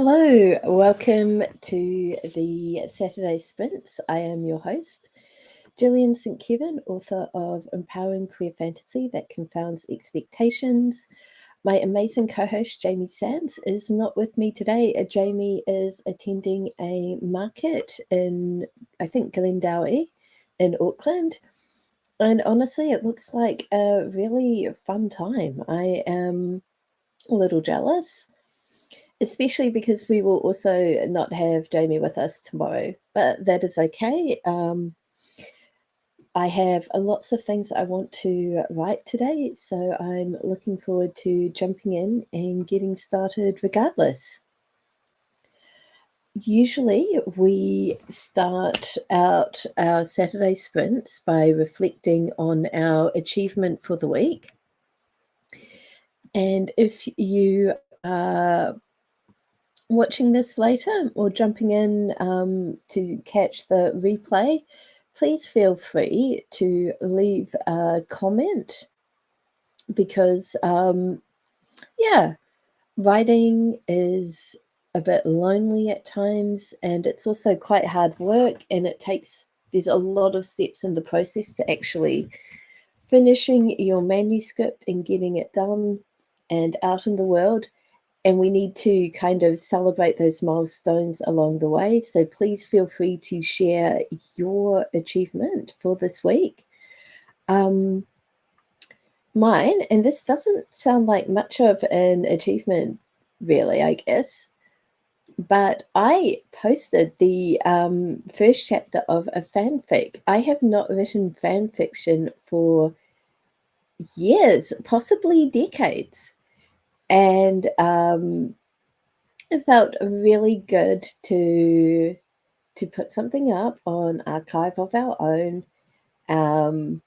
Hello, welcome to the Saturday Sprints. I am your host, Gillian St. Kevin, author of Empowering Queer Fantasy That Confounds Expectations. My amazing co-host, Jamie Sams, is not with me today. Jamie is attending a market in, I think, Glendowie in Auckland. And honestly, it looks like a really fun time. I am a little jealous, especially because we will also not have Jamie with us tomorrow, but that is okay. I have lots of things I want to write today, so I'm looking forward to jumping in and getting started regardless. Usually we start out our Saturday sprints by reflecting on our achievement for the week. And if you are watching this later or jumping in to catch the replay, please feel free to leave a comment because, writing is a bit lonely at times, and it's also quite hard work, and there's a lot of steps in the process to actually finishing your manuscript and getting it done and out in the world. And we need to kind of celebrate those milestones along the way. So please feel free to share your achievement for this week. Mine, and this doesn't sound like much of an achievement, really, I guess, but I posted the first chapter of a fanfic. I have not written fan fiction for years, possibly decades. And it felt really good to put something up on Archive of Our Own, and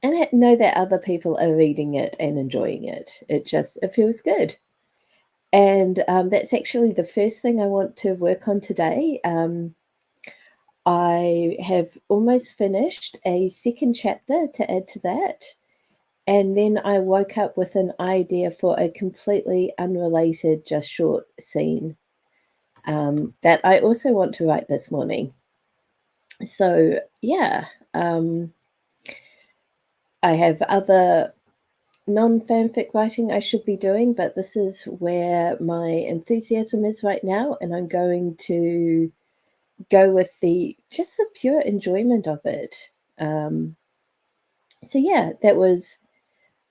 know that other people are reading it and enjoying it. It feels good. And that's actually the first thing I want to work on today. I have almost finished a second chapter to add to that. And then I woke up with an idea for a completely unrelated, just short scene that I also want to write this morning. So, yeah, I have other non-fanfic writing I should be doing, but this is where my enthusiasm is right now, and I'm going to go with just the pure enjoyment of it. So, yeah, that was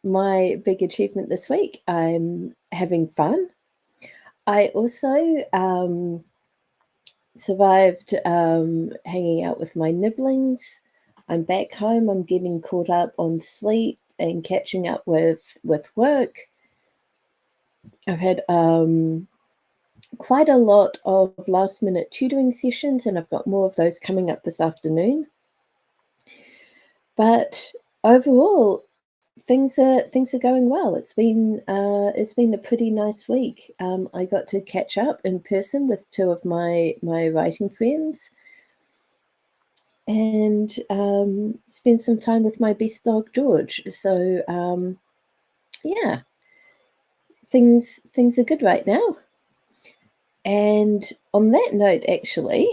my big achievement this week. I'm having fun. I also survived hanging out with my nibblings. I'm back home. I'm getting caught up on sleep and catching up with work. I've had quite a lot of last minute tutoring sessions, and I've got more of those coming up this afternoon. But overall, things are going well. It's been a pretty nice week. I got to catch up in person with two of my writing friends, and spend some time with my best dog George. So yeah, things are good right now. And on that note, actually,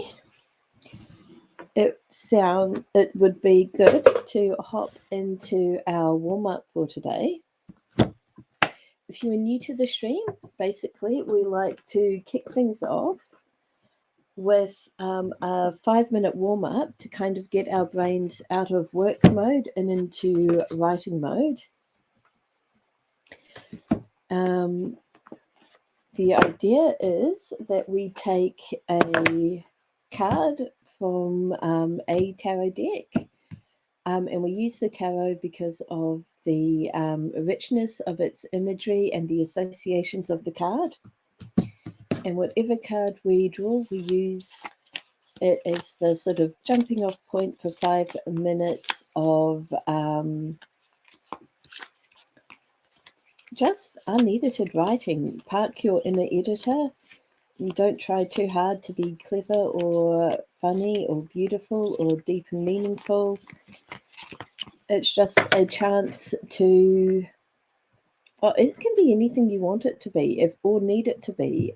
it would be good to hop into our warm-up for today. If you are new to the stream, basically we like to kick things off with a 5-minute warm-up to kind of get our brains out of work mode and into writing mode. The idea is that we take a card from a tarot deck, and we use the tarot because of the richness of its imagery and the associations of the card. And whatever card we draw, we use it as the sort of jumping off point for 5 minutes of just unedited writing. Park your inner editor. You don't try too hard to be clever or funny or beautiful or deep and meaningful. It's just a chance to, well, it can be anything you want it to be or need it to be.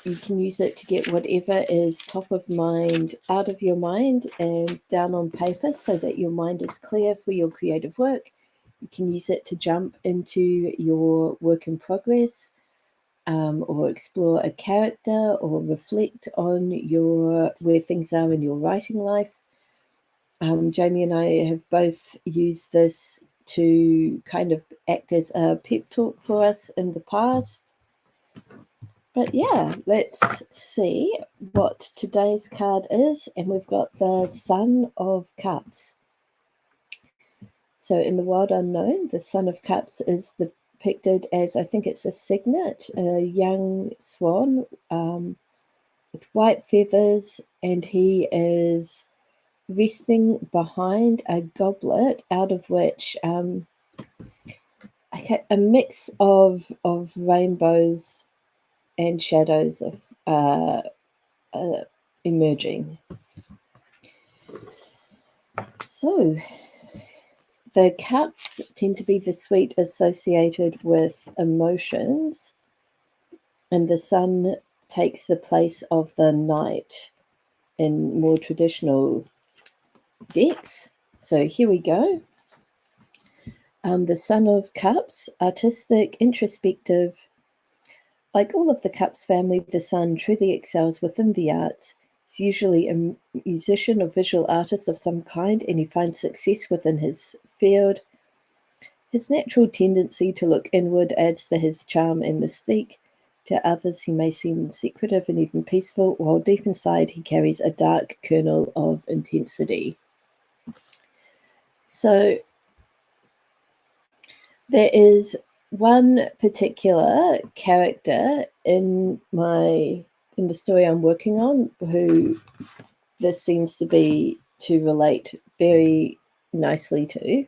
you can use it to get whatever is top of mind out of your mind and down on paper so that your mind is clear for your creative work. You can use it to jump into your work in progress, or explore a character, or reflect on where things are in your writing life. Jamie and I have both used this to kind of act as a pep talk for us in the past. But yeah, let's see what today's card is. And we've got the Son of Cups. So in the Wild Unknown, the Son of Cups is depicted as, I think it's a cygnet, a young swan with white feathers, and he is resting behind a goblet out of which a mix of rainbows and shadows of emerging. So the cups tend to be the sweet associated with emotions, and the sun takes the place of the night in more traditional decks. So here we go. The Son of Cups, artistic, introspective. Like all of the Cups family, the Sun truly excels within the arts. He's usually a musician or visual artist of some kind, and he finds success within his field. His natural tendency to look inward adds to his charm and mystique. To others, he may seem secretive and even peaceful, while deep inside he carries a dark kernel of intensity. So there is one particular character in the story I'm working on who this seems to relate very nicely to.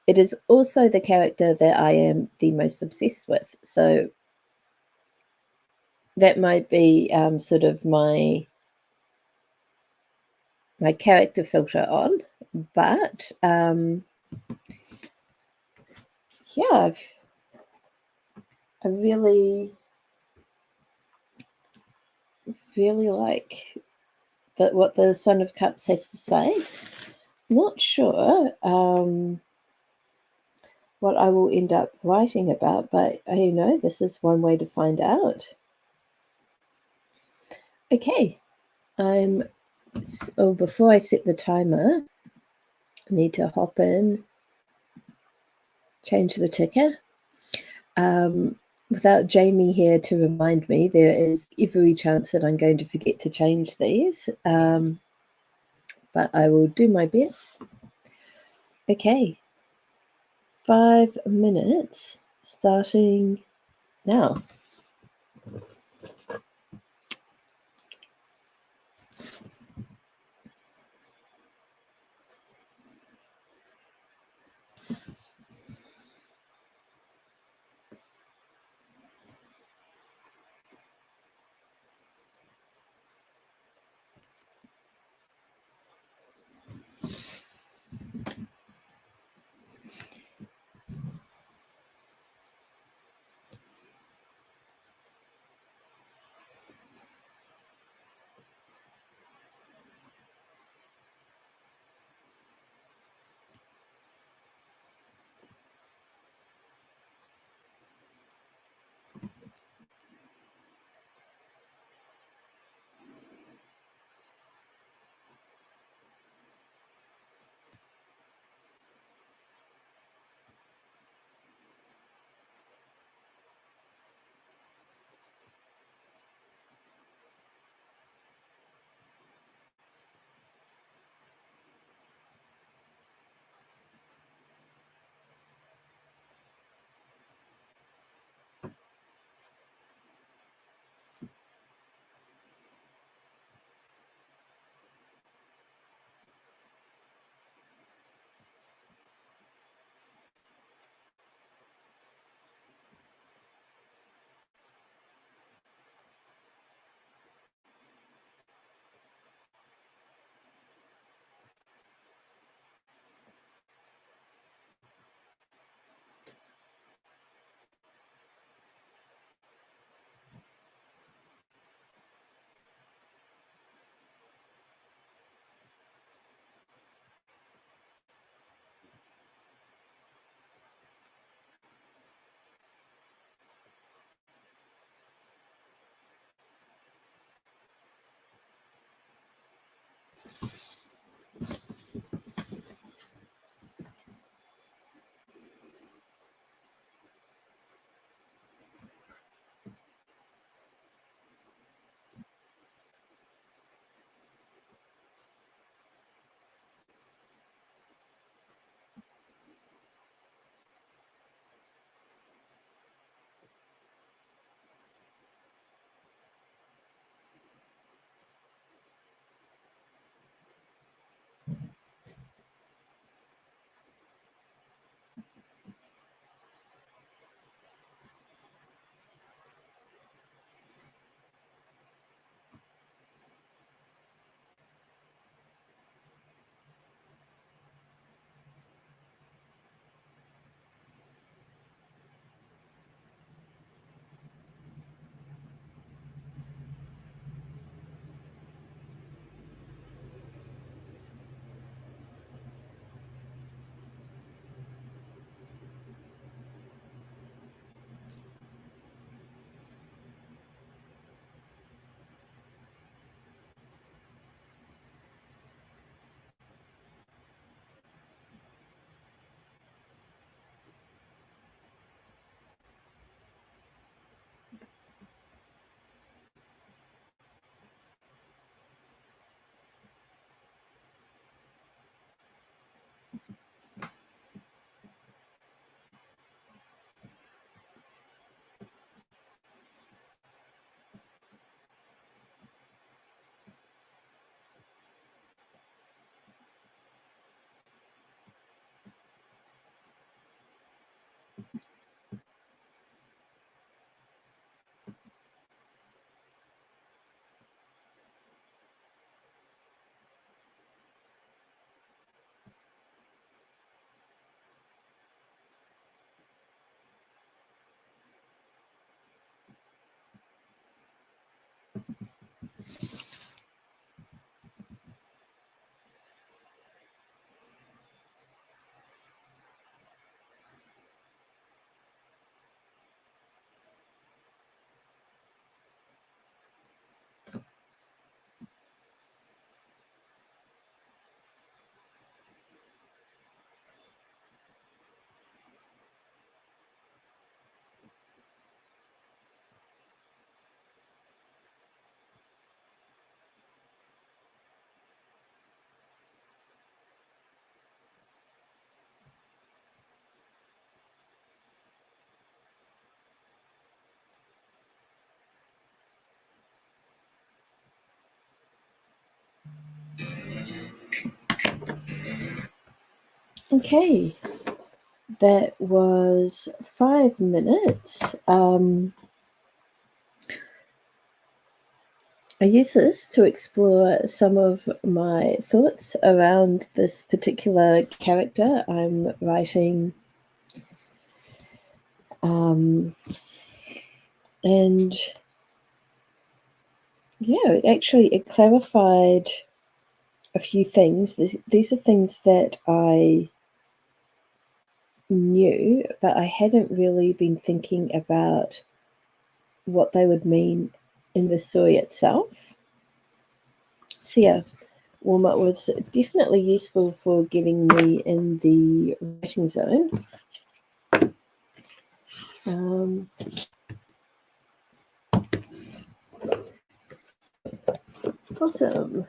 It is also the character that I am the most obsessed with. So that might be sort of my character filter on, but yeah, I really like what the Son of Cups has to say. Not sure what I will end up writing about, but this is one way to find out. Okay, before I set the timer, I need to hop in, change the ticker. Without Jamie here to remind me, there is every chance that I'm going to forget to change these, but I will do my best. Okay, 5 minutes starting now. Okay, that was 5 minutes. I use this to explore some of my thoughts around this particular character I'm writing. And yeah, actually, it clarified a few things. These are things that I knew, but I hadn't really been thinking about what they would mean in the story itself. So yeah, warm-up was definitely useful for getting me in the writing zone. Awesome.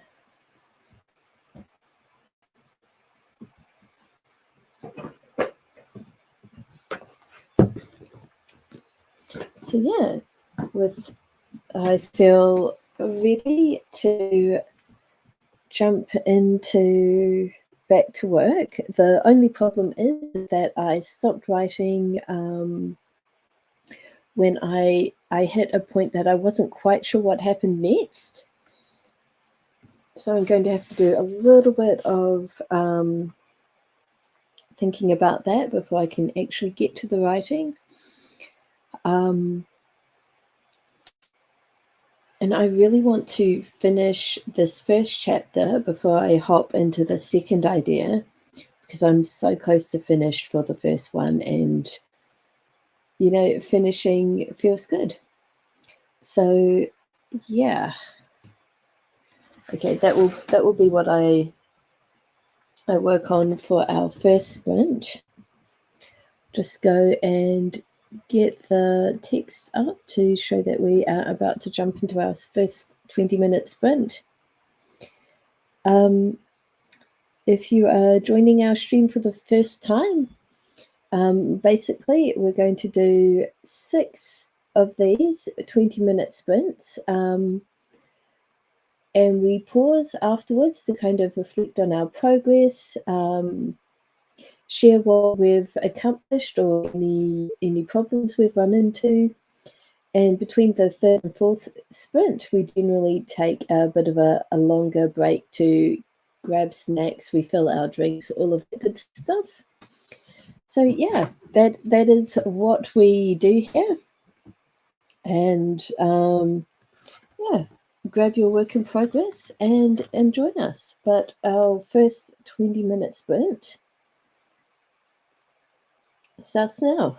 So yeah, I feel ready to jump into back to work. The only problem is that I stopped writing when I hit a point that I wasn't quite sure what happened next. So I'm going to have to do a little bit of thinking about that before I can actually get to the writing. And I really want to finish this first chapter before I hop into the second idea, because I'm so close to finished for the first one, and finishing feels good. So yeah. Okay, that will be what I work on for our first sprint. Just go and get the text up to show that we are about to jump into our first 20-minute sprint. If you are joining our stream for the first time, basically we're going to do 6 of these 20-minute sprints, and we pause afterwards to kind of reflect on our progress, share what we've accomplished or any problems we've run into. And between the third and fourth sprint, we generally take a bit of a longer break to grab snacks, refill our drinks, all of that good stuff. So yeah, that is what we do here. And yeah, grab your work in progress and join us. But our first 20-minute sprint starts now.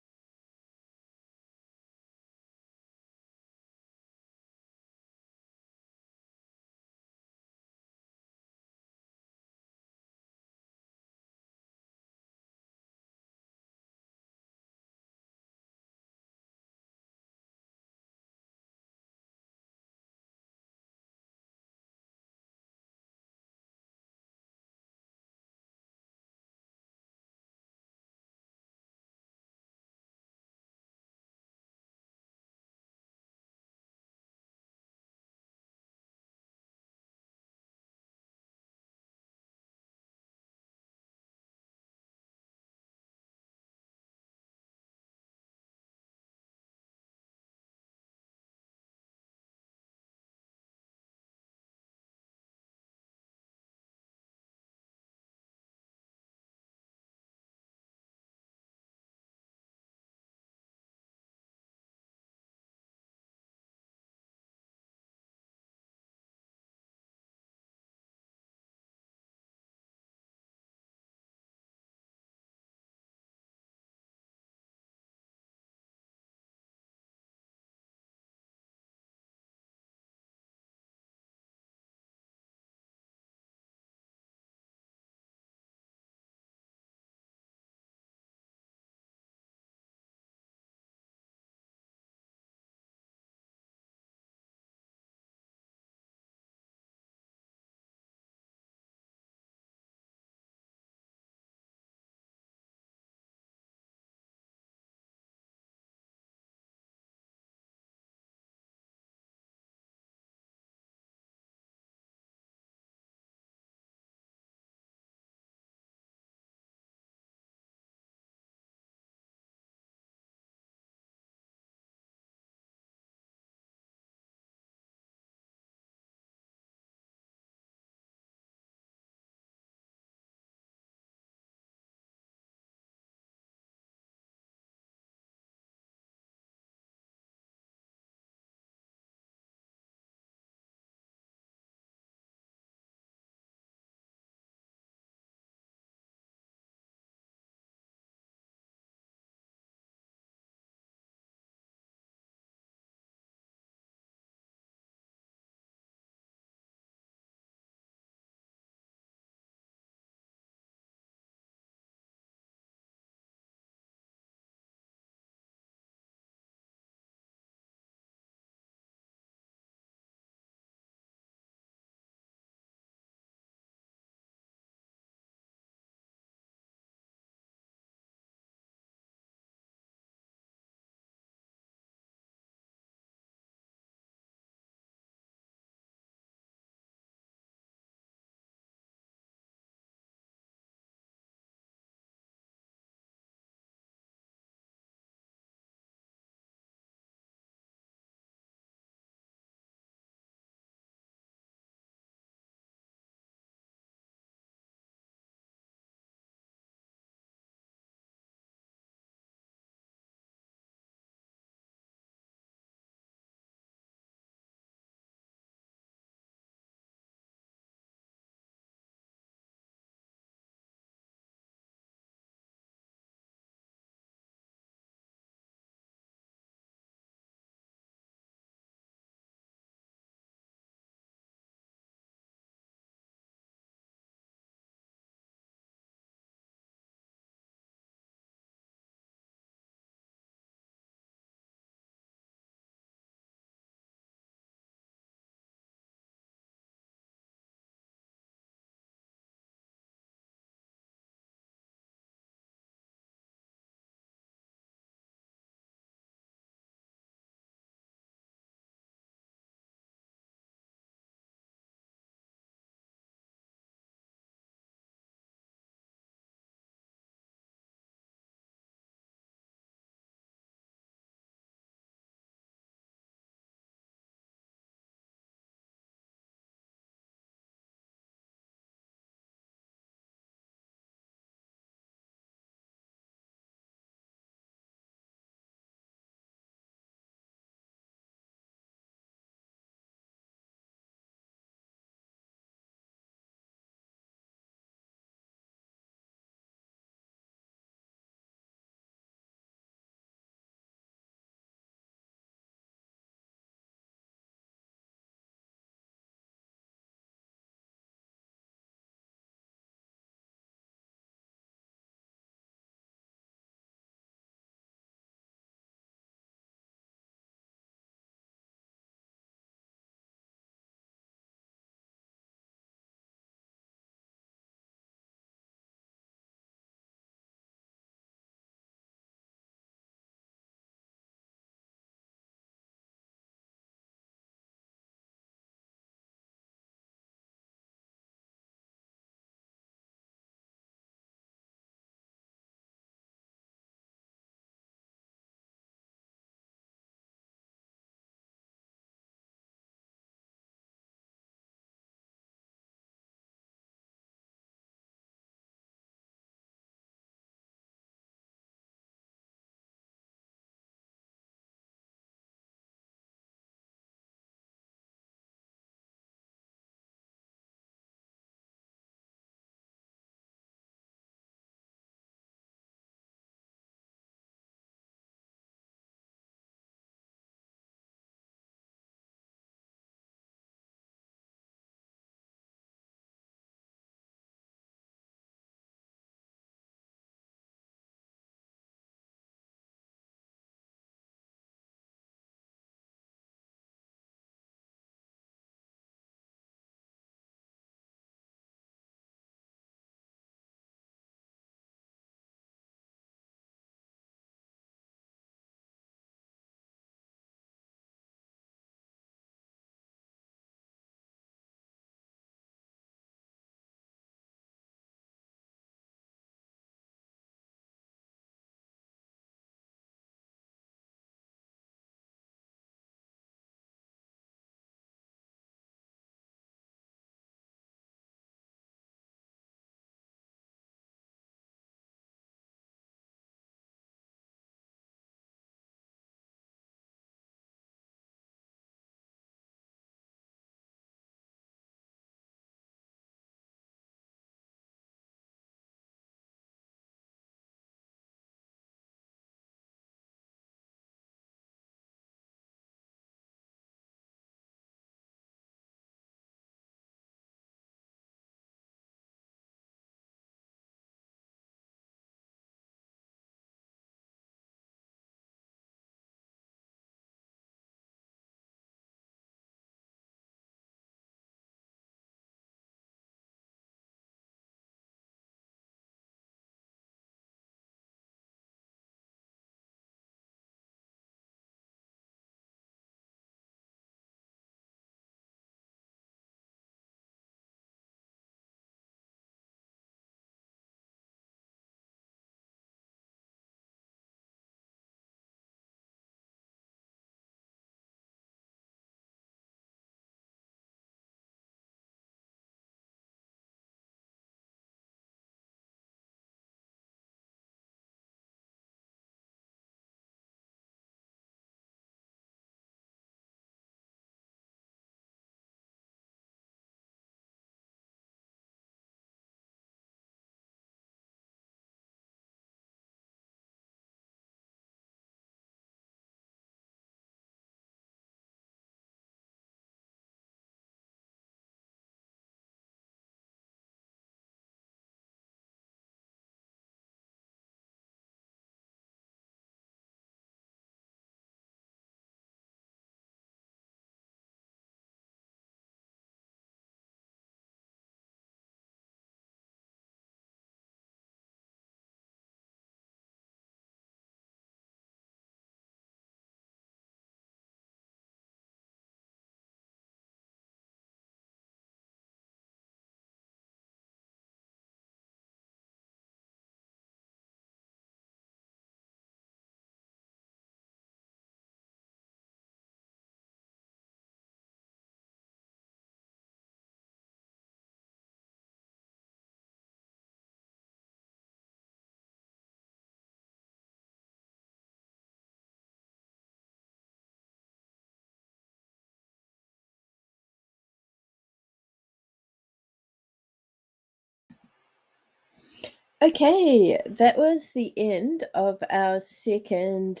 Okay, that was the end of our second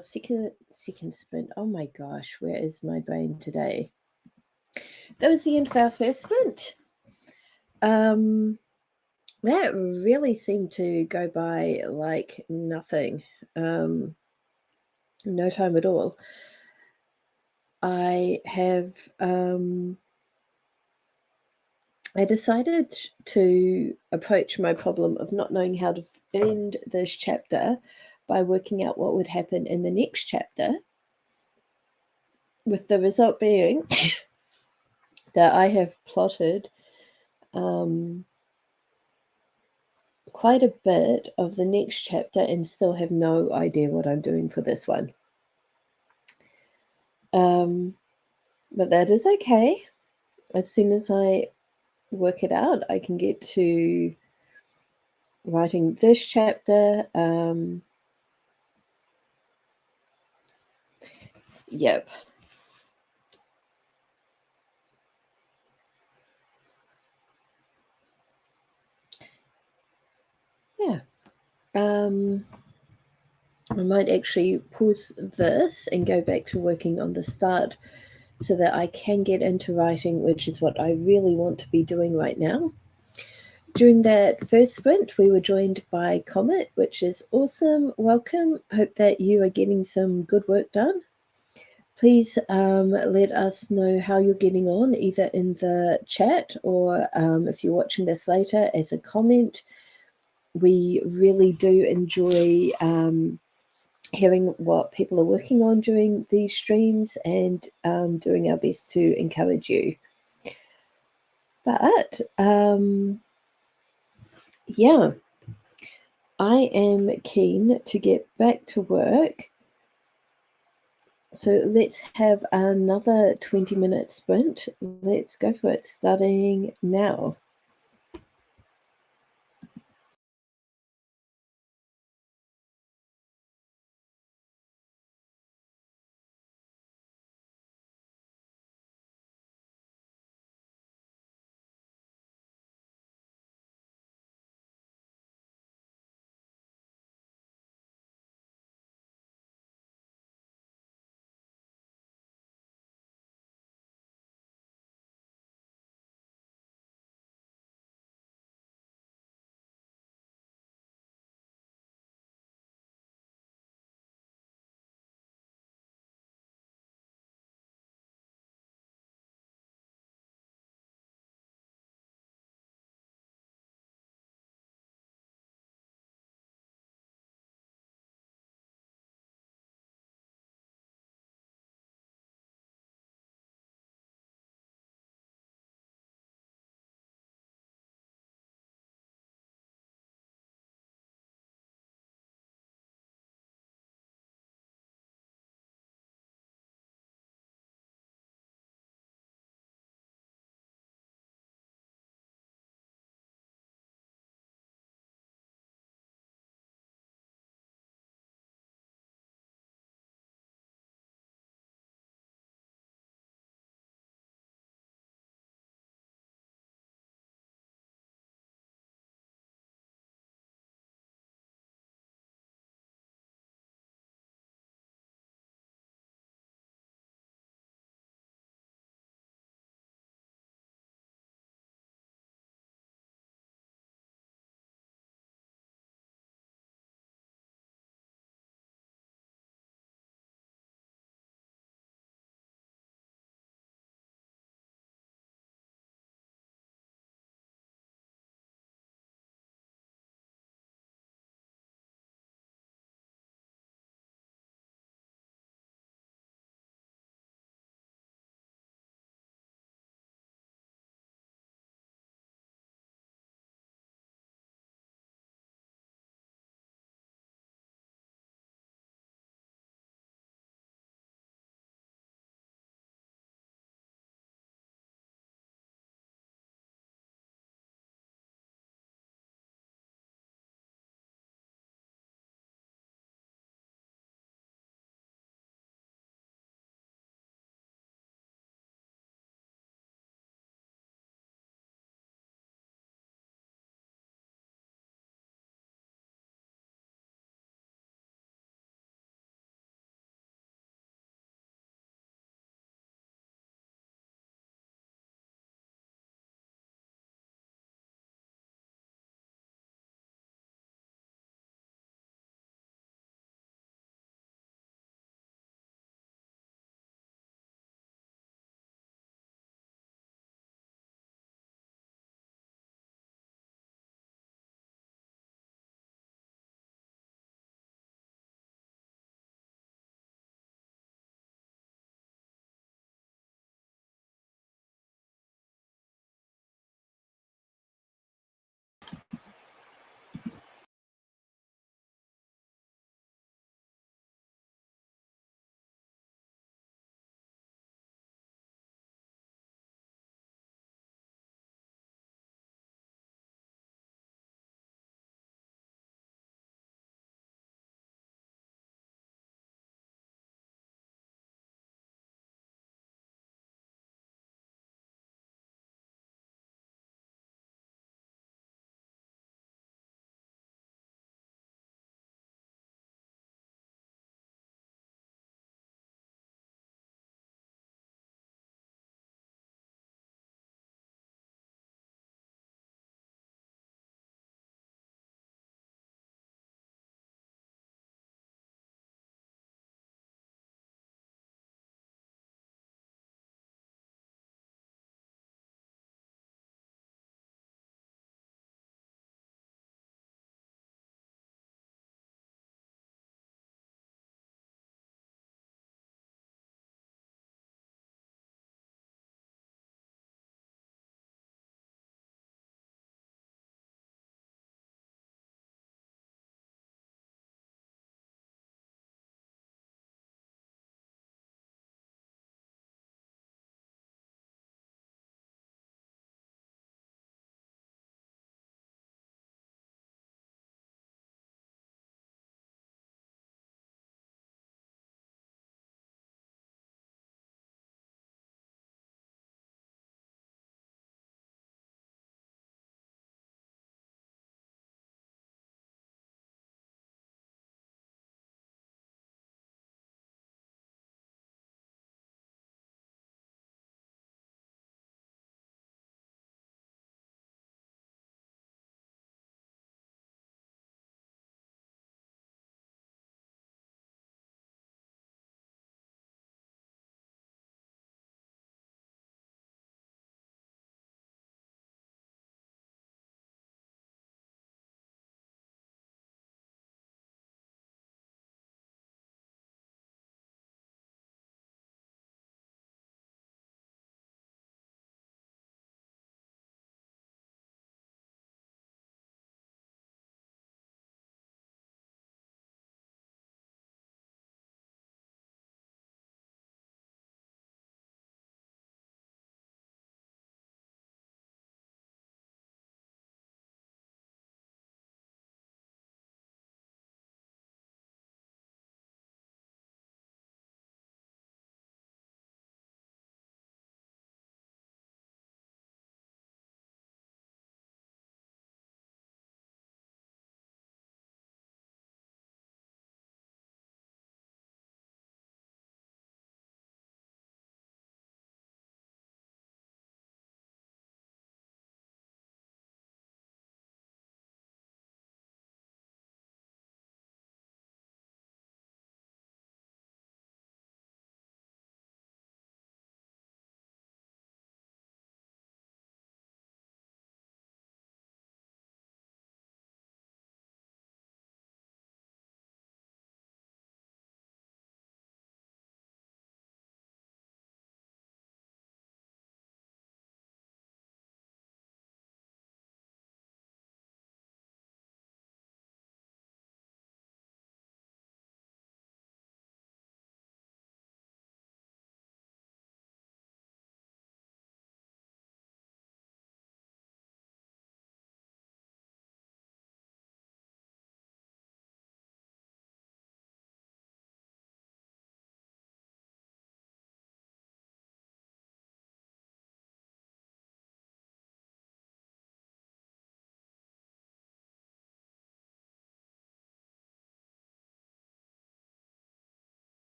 sprint. Oh my gosh, where is my brain today? That was the end of our first sprint. That really seemed to go by like nothing. No time at all. I decided to approach my problem of not knowing how to end this chapter by working out what would happen in the next chapter, with the result being that I have plotted quite a bit of the next chapter and still have no idea what I'm doing for this one. But that is okay. As soon as I work it out, I can get to writing this chapter. Yep. Yeah. I might actually pause this and go back to working on the start so that I can get into writing, which is what I really want to be doing right now. During that first sprint, we were joined by Comet, which is awesome. Welcome. Hope that you are getting some good work done. Please let us know how you're getting on, either in the chat or if you're watching this later as a comment. We really do enjoy hearing what people are working on during these streams and doing our best to encourage you. But yeah, I am keen to get back to work. So let's have another 20-minute sprint. Let's go for it, starting now.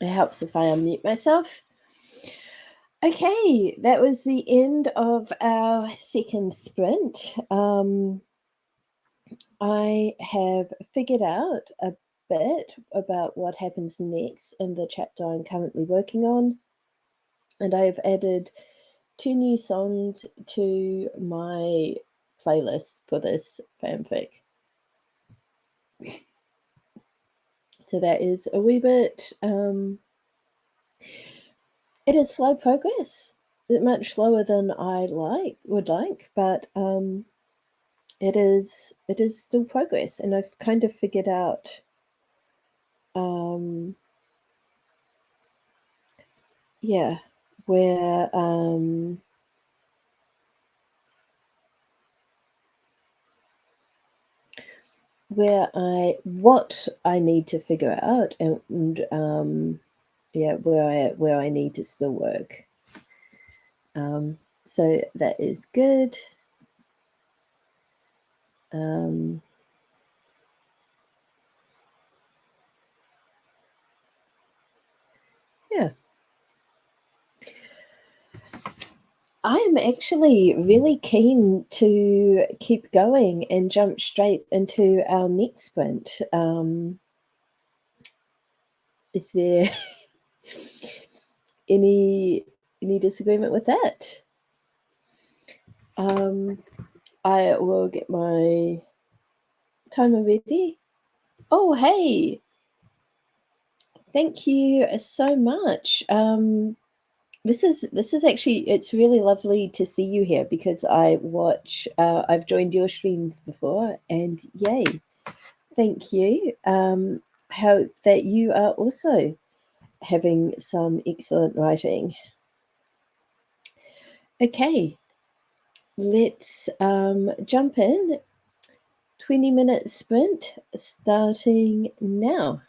It helps if I unmute myself. Okay, that was the end of our second sprint. I have figured out a bit about what happens next in the chapter I'm currently working on, and I've added 2 new songs to my playlist for this fanfic. So that is a wee bit, it is slow progress. Much slower than I would like, but it is still progress, and I've kind of figured out yeah, where what I need to figure out, and yeah, where I need to still work. So that is good. Yeah. I am actually really keen to keep going and jump straight into our next sprint. Is there any disagreement with that? I will get my timer ready. Oh, hey! Thank you so much. This is actually, it's really lovely to see you here because I've joined your streams before, and yay, thank you. Hope that you are also having some excellent writing. Okay, let's jump in. 20-minute sprint starting now.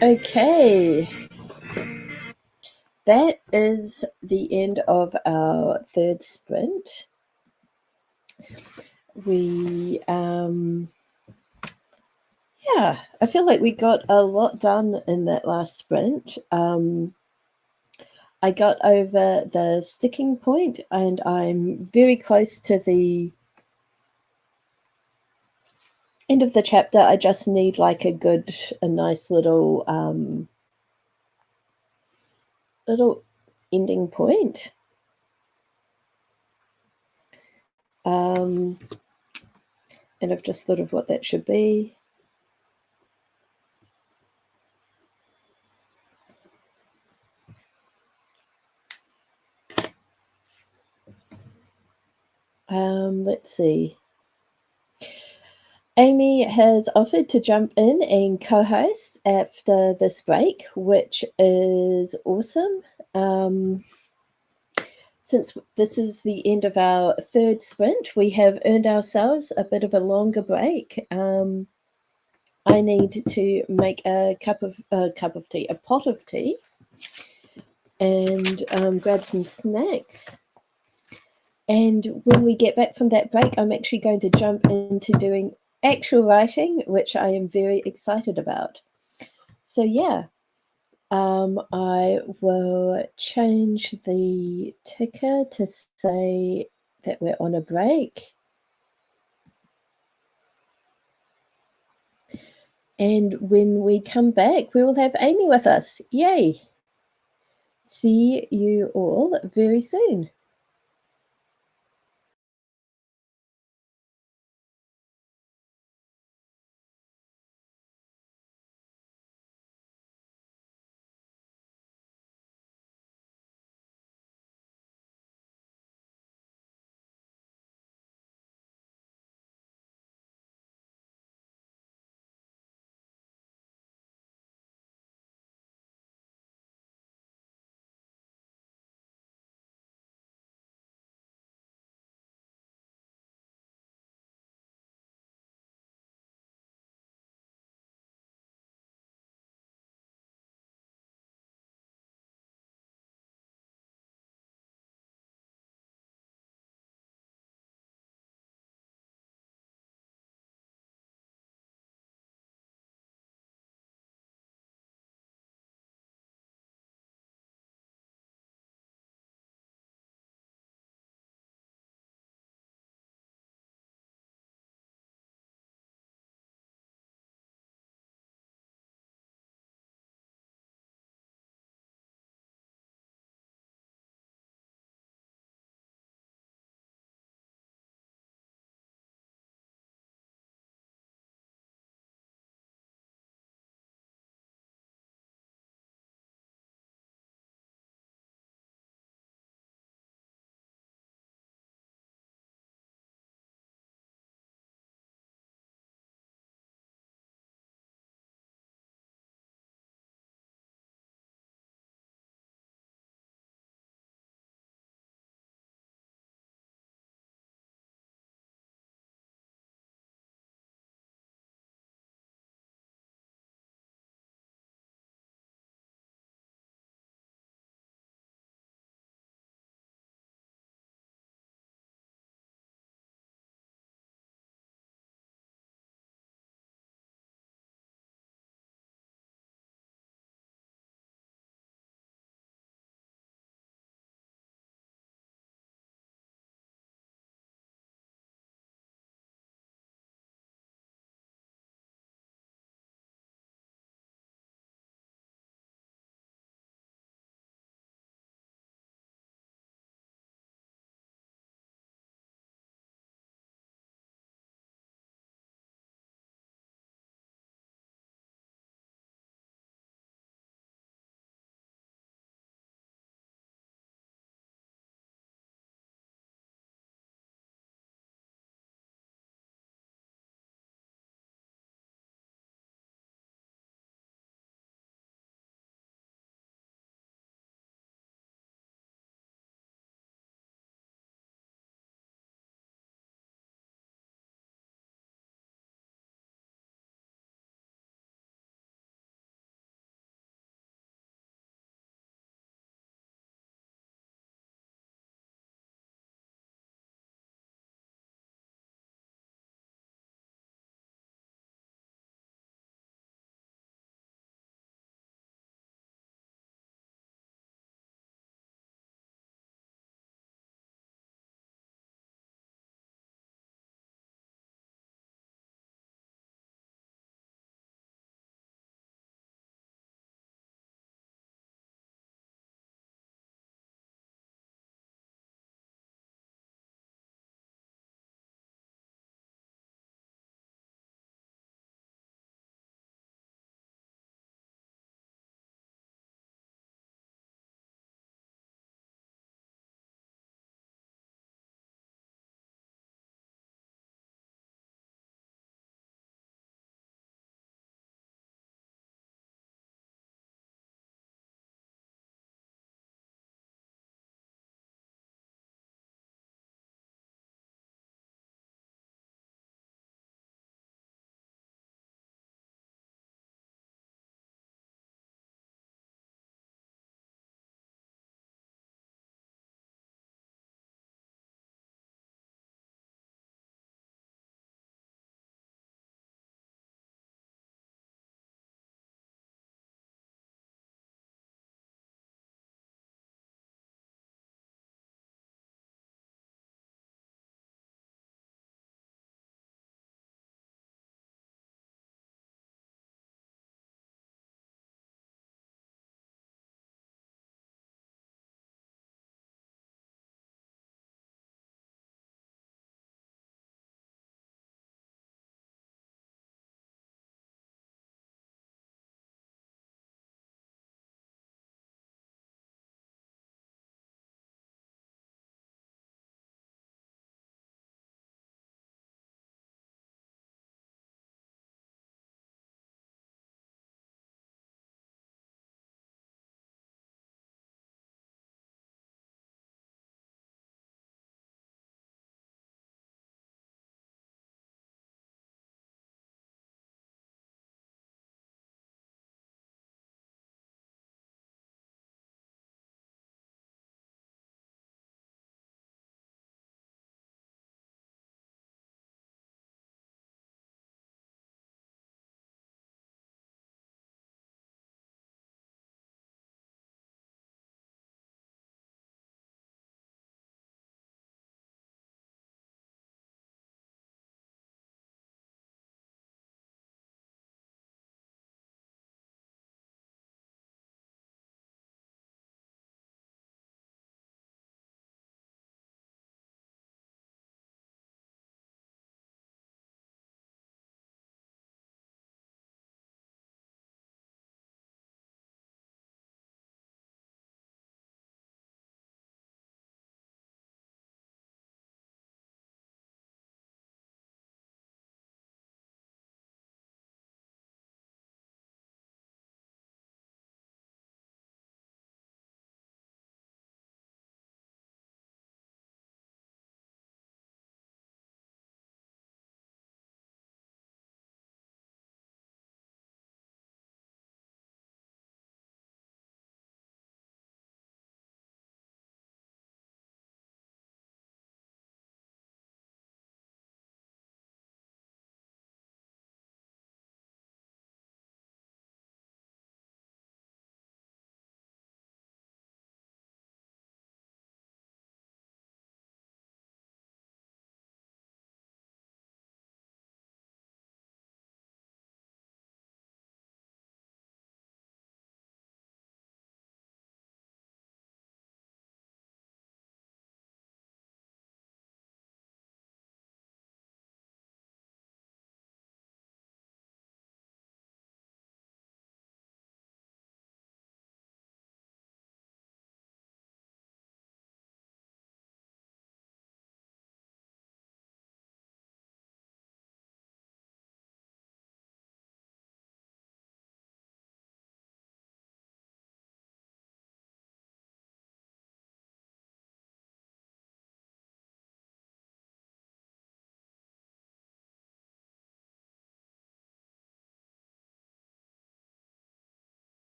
Okay, that is the end of our third sprint. We, yeah, I feel like we got a lot done in that last sprint. I got over the sticking point, and I'm very close to the end of the chapter. I just need like a nice little little ending point. And I've just thought of what that should be. Let's see. Amy has offered to jump in and co-host after this break, which is awesome. Since this is the end of our third sprint, we have earned ourselves a bit of a longer break. I need to make a pot of tea, and grab some snacks. And when we get back from that break, I'm actually going to jump into doing actual writing, which I am very excited about. So yeah, I will change the ticker to say that we're on a break. And when we come back, we will have Amy with us. Yay! See you all very soon.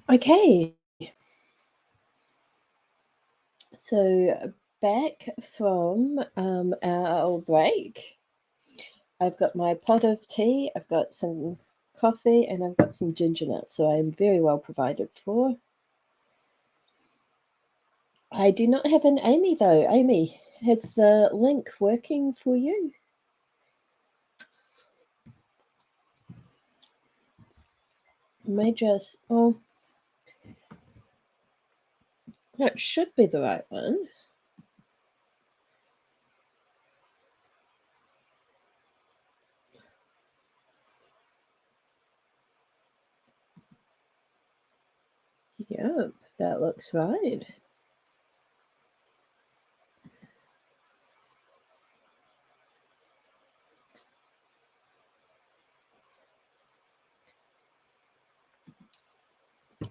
Okay. So back from our break, I've got my pot of tea, I've got some coffee, and I've got some ginger nuts, so I'm very well provided for. I do not have an Amy though. Amy, is the link working for you? May just that should be the right one. Yep, that looks right.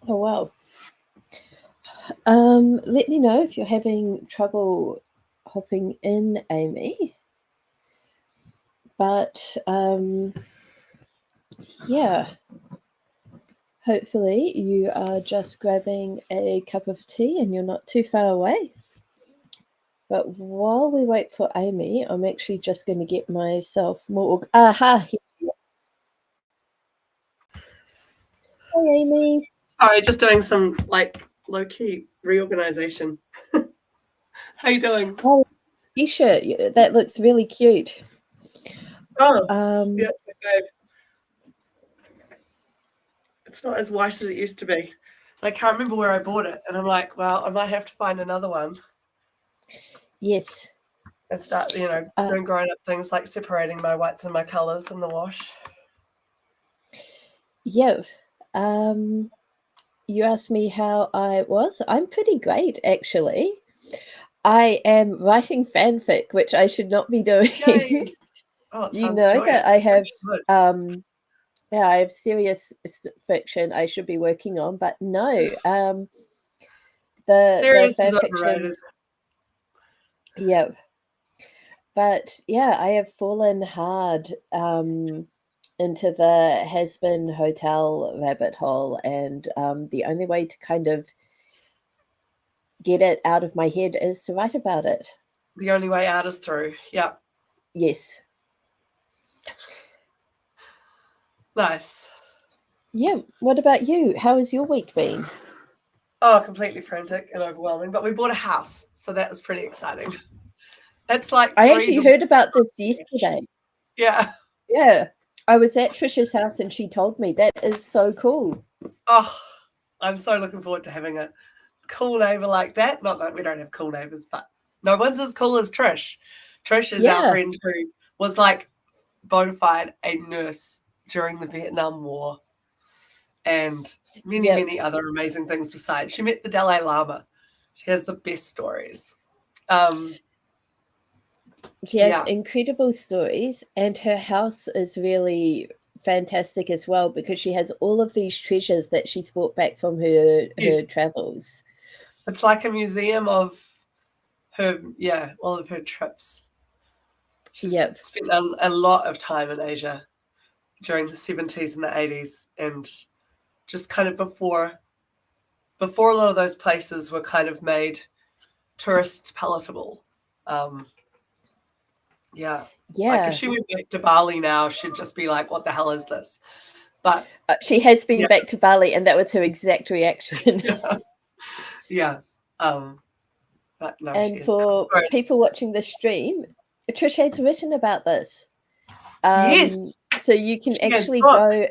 Oh wow. Let me know if you're having trouble hopping in, Amy. But yeah, hopefully you are just grabbing a cup of tea and you're not too far away. But while we wait for Amy, I'm actually just going to get myself more. Aha! Hi, Amy. Sorry, just doing some like low-key reorganization. How you doing? Oh, t-shirt. That looks really cute. Oh, yeah, it's my fave. It's not as white as it used to be. I can't remember where I bought it, and I'm like, well, I might have to find another one Yes. and start, doing grown-up things like separating my whites and my colours in the wash. Yeah. You asked me how I was. I'm pretty great, actually. I am writing fanfic, which I should not be doing. Yay! Oh, it You sounds know joyous. that I have Good. I have serious fiction I should be working on, but no. The Serious is fanfiction, overrated. yeah. But yeah, I have fallen hard into the has-been hotel rabbit hole, and the only way to kind of get it out of my head is to write about it. The only way out is through. Yeah. Yes. Nice. Yeah. What about you? How has your week been? Oh, completely frantic and overwhelming. But we bought a house, so that was pretty exciting. It's like I 3 actually doors. heard about this yesterday. Yeah. Yeah. I was at Trisha's house and she told me that is so cool. Oh, I'm so looking forward to having a cool neighbour like that. Not that we don't have cool neighbours, but no one's as cool as Trish. Trish is our Yeah. friend who was like bona fide a nurse during the Vietnam War and many, Yep. many other amazing things besides. She met the Dalai Lama. She has the best stories. She has Yeah. incredible stories, and her house is really fantastic as well because she has all of these treasures that she's brought back from her Yes. travels. It's like a museum of her, all of her trips. She's Yep. spent a lot of time in Asia during the 70s and the 80s, and just kind of before a lot of those places were kind of made tourist palatable. Yeah. Like if Yeah. she went back to Bali now, she'd just be like, what the hell is this? But She has been yeah. back to Bali, and that was her exact reaction. Yeah. But no, she And is for cool. people watching the stream, Trish has written about this. Yes. So you can She has actually books. go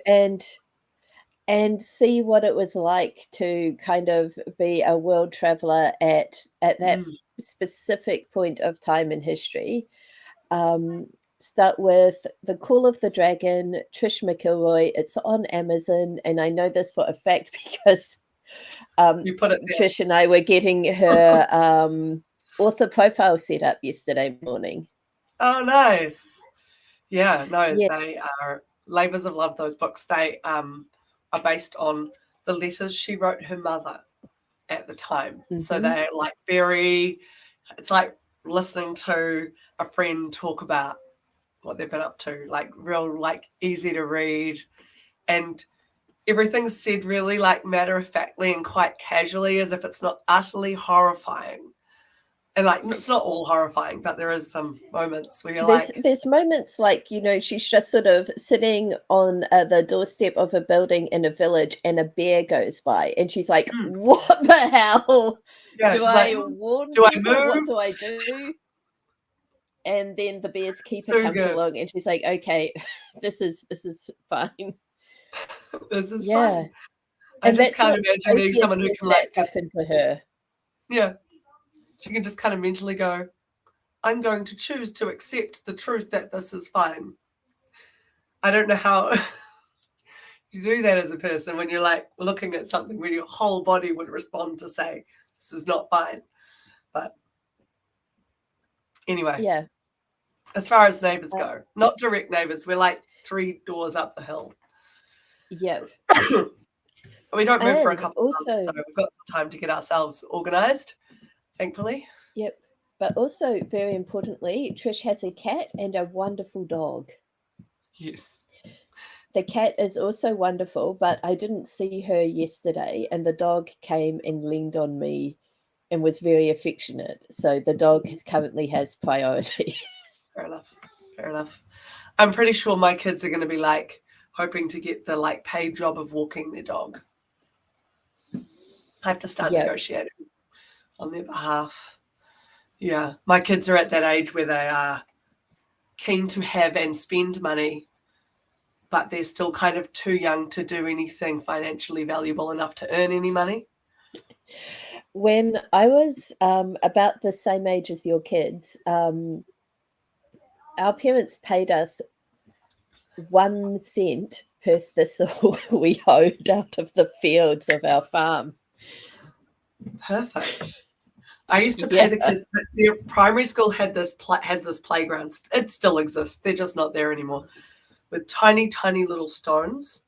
and see what it was like to kind of be a world traveler at that specific point of time in history. Start with The Call of the Dragon, Trish McElroy. It's on Amazon, and I know this for a fact because You put it there. Trish and I were getting her author profile set up yesterday morning. Oh, nice. Yeah, no, Yeah. they are labours of love, those books. They are based on the letters she wrote her mother at the time. So they're like it's like listening to a friend talk about what they've been up to, like real, like easy to read. And everything's said really like matter-of-factly and quite casually, as if it's not utterly horrifying. And like, it's not all horrifying, but there is some moments where you're there's moments like, you know, she's just sort of sitting on the doorstep of a building in a village and a bear goes by and she's like, what the hell? yeah, Do I like, warn do I people? move? What do I do? And then the bear's keeper Too comes good. along and she's like, okay, this is fine. This is Yeah. fine. I And just that's can't what imagine being Sophia someone who says can that like just happened to her. yeah, she can just kind of mentally go, I'm going to choose to accept the truth that this is fine. I don't know how you do that as a person when you're like looking at something where your whole body would respond to say, this is not fine. But anyway, Yeah. as far as neighbours go, not direct neighbours, we're like 3 doors up the hill. Yep. We don't move for a And couple of months, so we've got some time to get ourselves organised, thankfully. Yep. But also, very importantly, Trish has a cat and a wonderful dog. Yes. The cat is also wonderful, but I didn't see her yesterday, and the dog came and leaned on me and was very affectionate. So the dog currently has priority. Fair enough. Fair enough. I'm pretty sure my kids are going to be like hoping to get the like paid job of walking their dog. I have to start negotiating on their behalf. Yeah, my kids are at that age where they are keen to have and spend money, but they're still kind of too young to do anything financially valuable enough to earn any money. When I was about the same age as your kids, our parents paid us 1 cent per thistle we hoed out of the fields of our farm. Perfect. I used to pay the kids. Their primary school had has this playground. It still exists. They're just not there anymore. With tiny, tiny little stones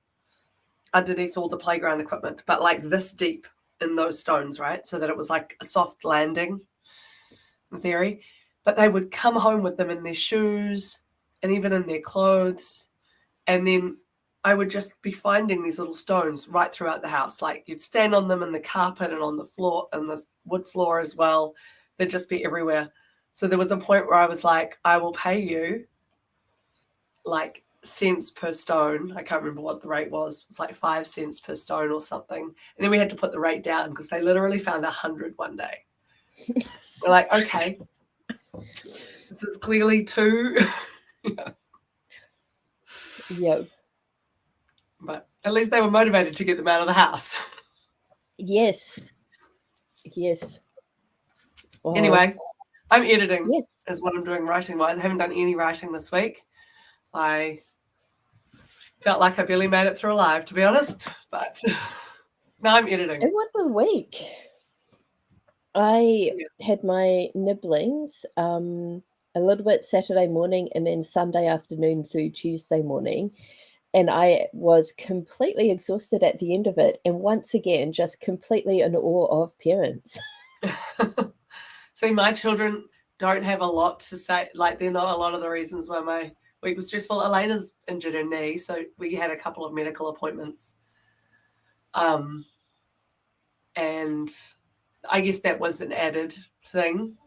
underneath all the playground equipment, but like this deep in those stones, right? So that it was like a soft landing, in theory. But they would come home with them in their shoes and even in their clothes. And then I would just be finding these little stones right throughout the house. Like you'd stand on them in the carpet and on the floor and the wood floor as well. They'd just be everywhere. So there was a point where I was like, I will pay you like cents per stone. I can't remember what the rate was. It's like 5 cents per stone or something. And then we had to put the rate down because they literally found 100 one day. We're like, okay, this is clearly too. Yeah. But at least they were motivated to get them out of the house. Yes. Yes. Anyway, I'm editing. Yes. Is what I'm doing writing-wise. I haven't done any writing this week. I felt like I barely made it through alive, to be honest. But now I'm editing. It was a week. I had my nibblings a little bit Saturday morning and then Sunday afternoon through Tuesday morning. And I was completely exhausted at the end of it. And once again, just completely in awe of parents. See, my children don't have a lot to say. Like, they're not a lot of the reasons why my week was stressful. Elena's injured her knee, so we had a couple of medical appointments. And I guess that was an added thing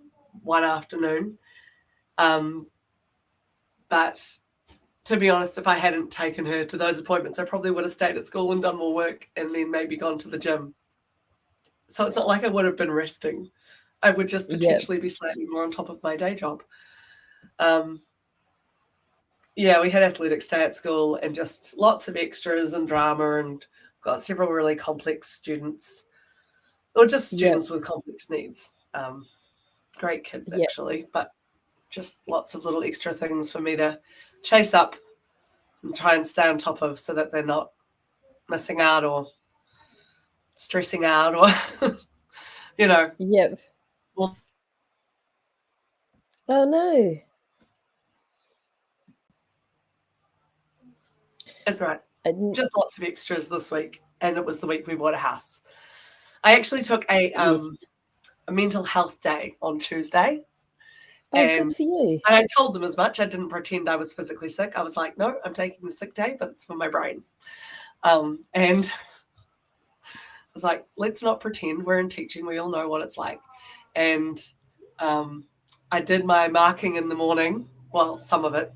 one afternoon. But to be honest, if I hadn't taken her to those appointments, I probably would have stayed at school and done more work and then maybe gone to the gym. So it's not like I would have been resting. I would just potentially be slightly more on top of my day job. We had athletics day at school and just lots of extras and drama, and got several really complex students, or just students with complex needs. Great kids, actually, but just lots of little extra things for me to chase up and try and stay on top of so that they're not missing out or stressing out or, you know. Yep. Well, oh, no. That's right. Just lots of extras this week. And it was the week we bought a house. I actually took a mental health day on Tuesday. Oh, good for you. And I told them as much. I didn't pretend I was physically sick. I was like, no, I'm taking the sick day, but it's for my brain. And I was like, let's not pretend we're in teaching. We all know what it's like. And I did my marking in the morning. Well, some of it,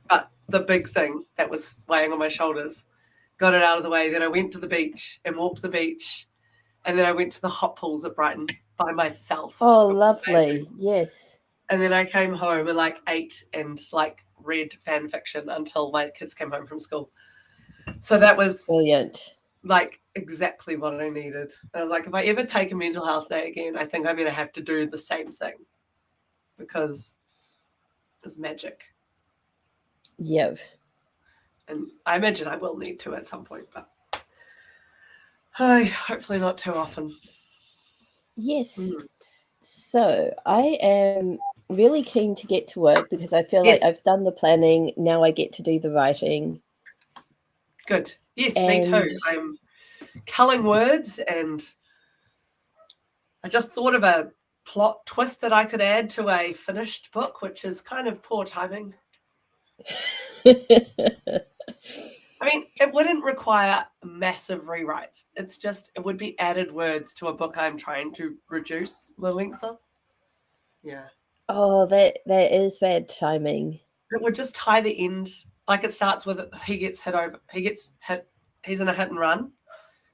but the big thing that was weighing on my shoulders, got it out of the way. Then I went to the beach and walked the beach. And then I went to the hot pools at Brighton by myself. Oh, lovely. Yes. And then I came home and like ate and like read fan fiction until my kids came home from school. So that was Brilliant. like exactly what I needed. And I was like, if I ever take a mental health day again, I think I'm going to have to do the same thing because it's magic. Yep. And I imagine I will need to at some point, but hopefully not too often. Yes. So I am really keen to get to work because I feel Yes. like I've done the planning. Now I get to do the writing. Good. Yes, me too. I'm culling words, and I just thought of a plot twist that I could add to a finished book, which is kind of poor timing. I mean, it wouldn't require massive rewrites. It's just, it would be added words to a book I'm trying to reduce the length of. Yeah. Oh, that is bad timing. It would just tie the end. Like it starts with he gets hit, he's in a hit and run,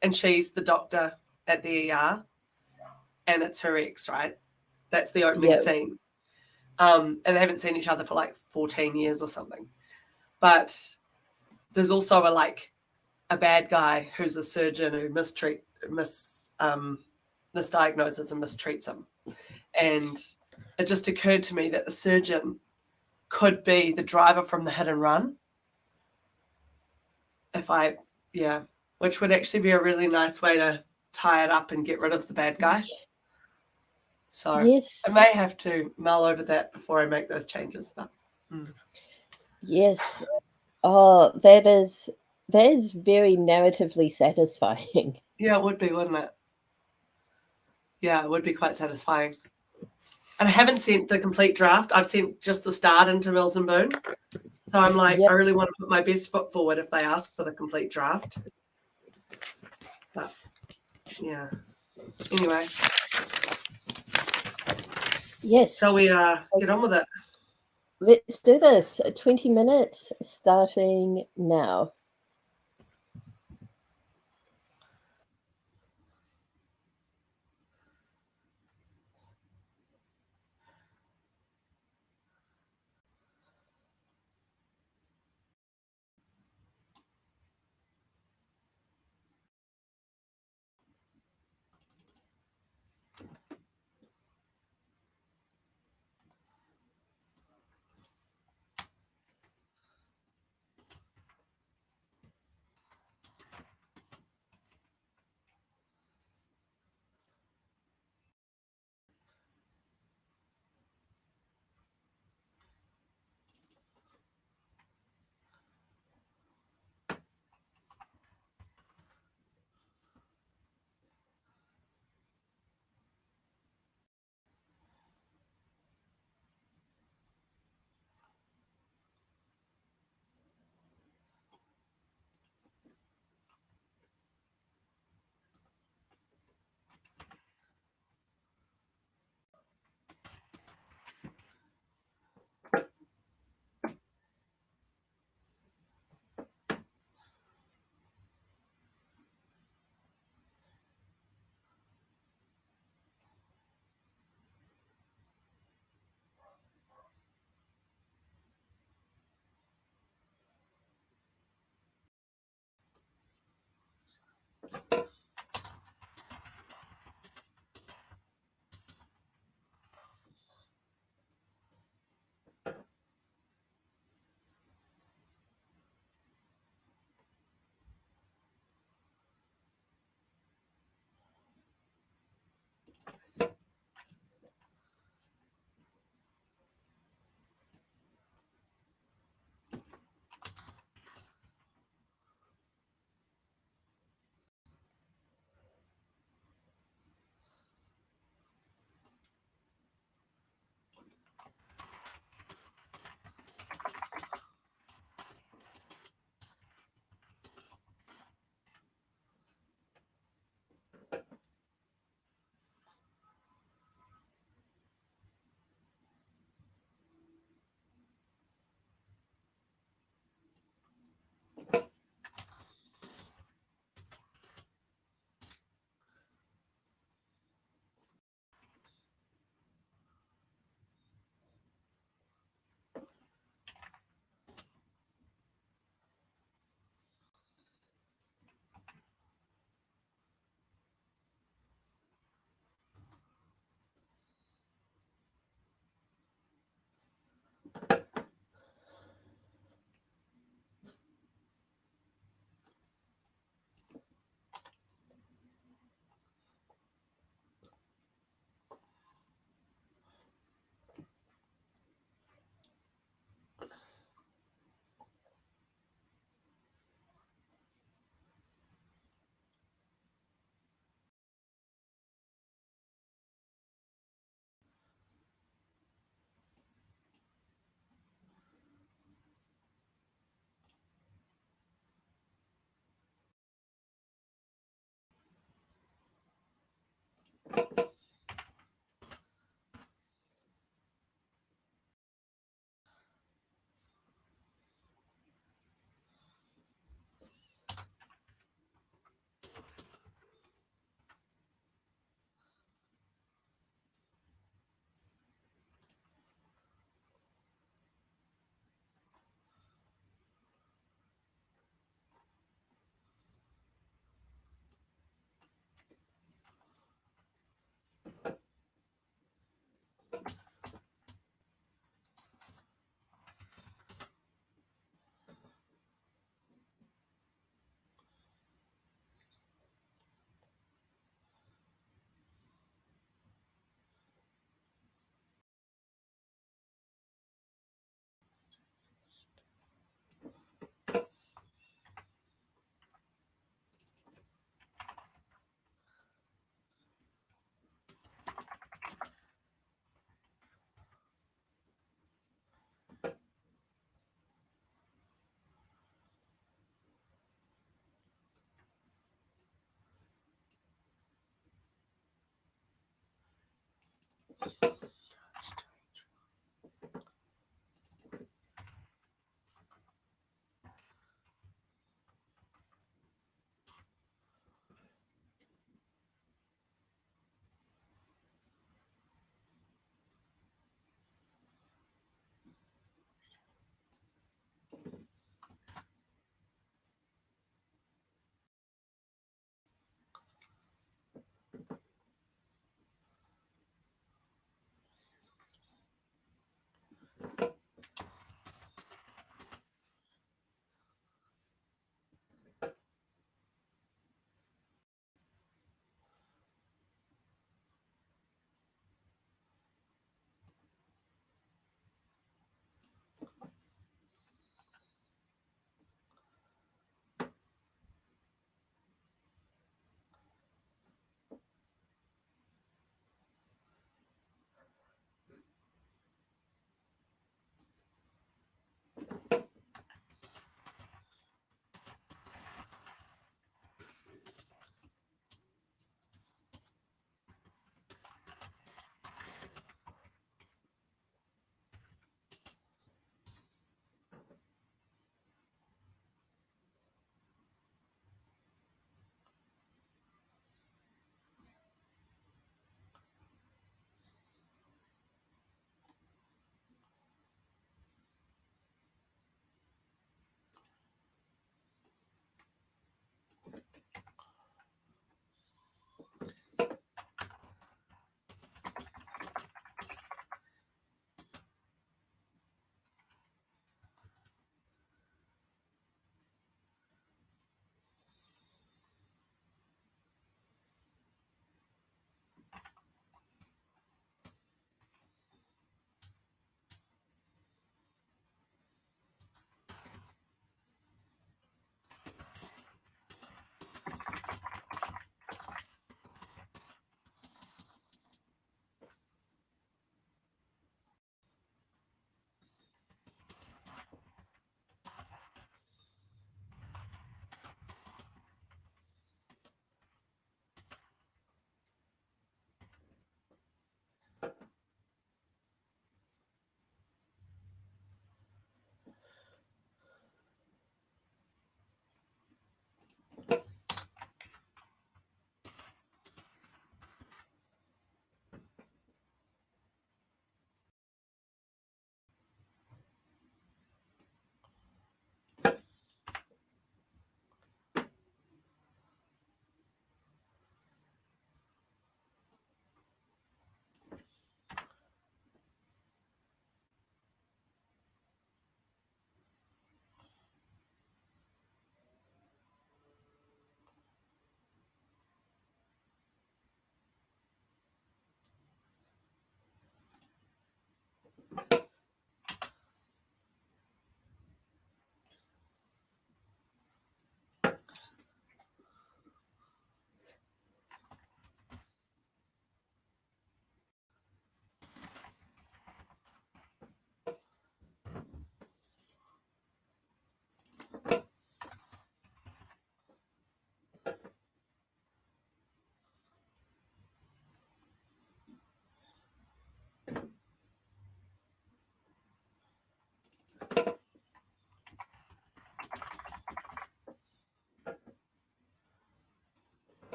and she's the doctor at the ER, and it's her ex, right? That's the opening scene. And they haven't seen each other for like 14 years or something. But there's also a bad guy who's a surgeon who misdiagnoses and mistreats him. And it just occurred to me that the surgeon could be the driver from the hit and run. Which would actually be a really nice way to tie it up and get rid of the bad guy. So yes. I may have to mull over that before I make those changes. But yes. Oh, that is very narratively satisfying. Yeah, it would be, wouldn't it? Yeah, it would be quite satisfying. And I haven't sent the complete draft. I've sent just the start into Mills and Boone. So I'm like, I really want to put my best foot forward if they ask for the complete draft. But yeah. Anyway. Yes. Shall we get on with it? Let's do this. 20 minutes starting now.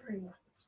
very nice.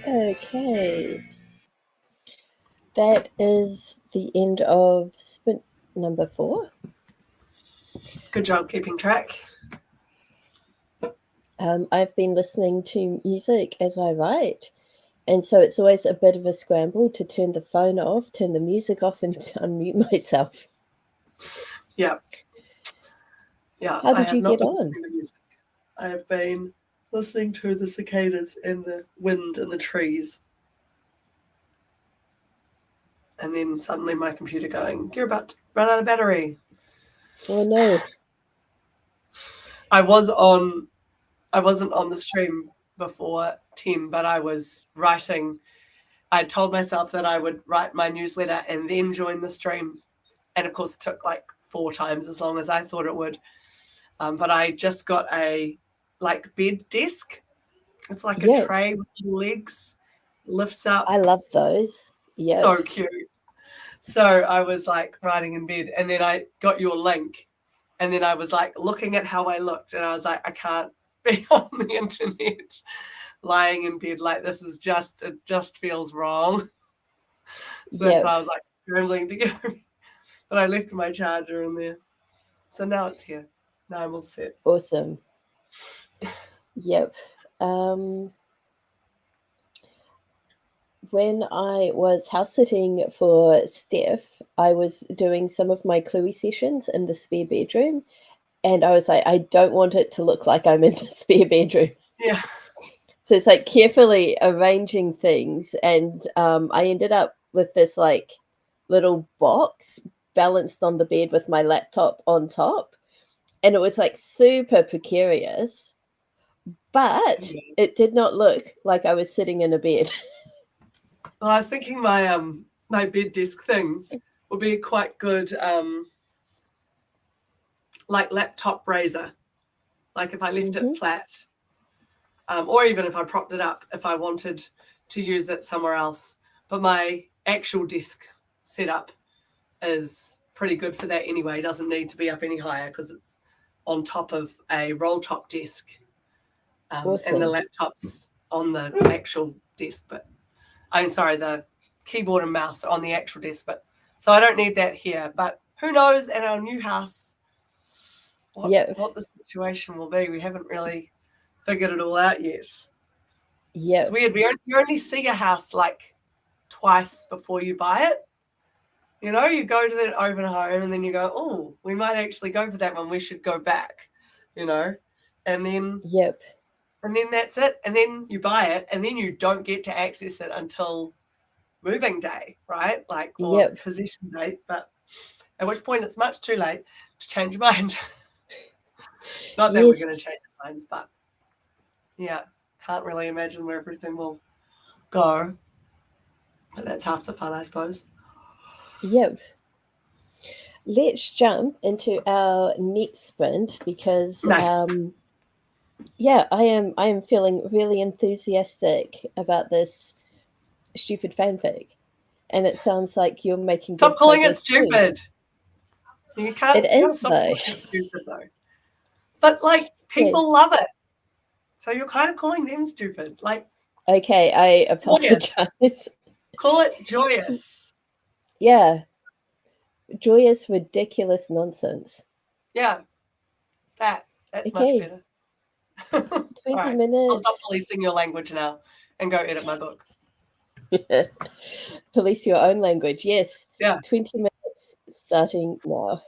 Okay. That is the end of sprint number 4. Good job keeping track. I've been listening to music as I write, and so it's always a bit of a scramble to turn the phone off, turn the music off, and unmute myself. Yeah. Yeah. How I did have you not get been on? listening to music. I have been listening to the cicadas and the wind in the trees. And then suddenly my computer going, you're about to run out of battery. Oh no. I wasn't on the stream before 10, but I was writing. I told myself that I would write my newsletter and then join the stream. And of course, it took like 4 times as long as I thought it would. But I just got a bed desk. It's like a Yep. tray with legs, lifts up. I love those. Yep. So cute. So I was like writing in bed, and then I got your link, and then I was like looking at how I looked, and I was like, I can't be on the internet lying in bed like this. It just feels wrong. So that's Yep. why I was like scrambling to go. But I left my charger in there. So now it's here. Now I'm all set. Awesome. Yep. When I was house sitting for Steph, I was doing some of my Cluey sessions in the spare bedroom, and I was like, I don't want it to look like I'm in the spare bedroom. Yeah. So it's like carefully arranging things, and I ended up with this like little box balanced on the bed with my laptop on top, and it was like super precarious, but it did not look like I was sitting in a bed. Well, I was thinking my my bed desk thing would be quite good like laptop raiser. Like if I left it flat, or even if I propped it up if I wanted to use it somewhere else. But my actual desk setup is pretty good for that anyway. It doesn't need to be up any higher because it's on top of a roll top desk. Awesome. And the laptop's on the actual desk, but I'm sorry, the keyboard and mouse are on the actual desk, but so I don't need that here. But who knows in our new house what the situation will be. We haven't really figured it all out yet. Yeah. It's weird. You only see a house like twice before you buy it. You know, you go to that open home and then you go, oh, we might actually go for that one. We should go back, you know, and then and then that's it. And then you buy it and then you don't get to access it until moving day, right? Like, or possession date. But at which point it's much too late to change your mind. Not that we're going to change our minds, but yeah, can't really imagine where everything will go. But that's half the fun, I suppose. Yep. Let's jump into our next sprint because nice. Yeah, I am feeling really enthusiastic about this stupid fanfic. And it sounds like you're making Stop good calling it progress stupid. Too. You can't stop calling it stupid though. But like people love it. So you're kind of calling them stupid. Like okay, I apologize. Call it joyous. Yeah. Joyous, ridiculous nonsense. Yeah. That's much better. 20 right. minutes. I'll stop policing your language now and go edit my book. Police your own language, yes. Yeah. 20 minutes starting now.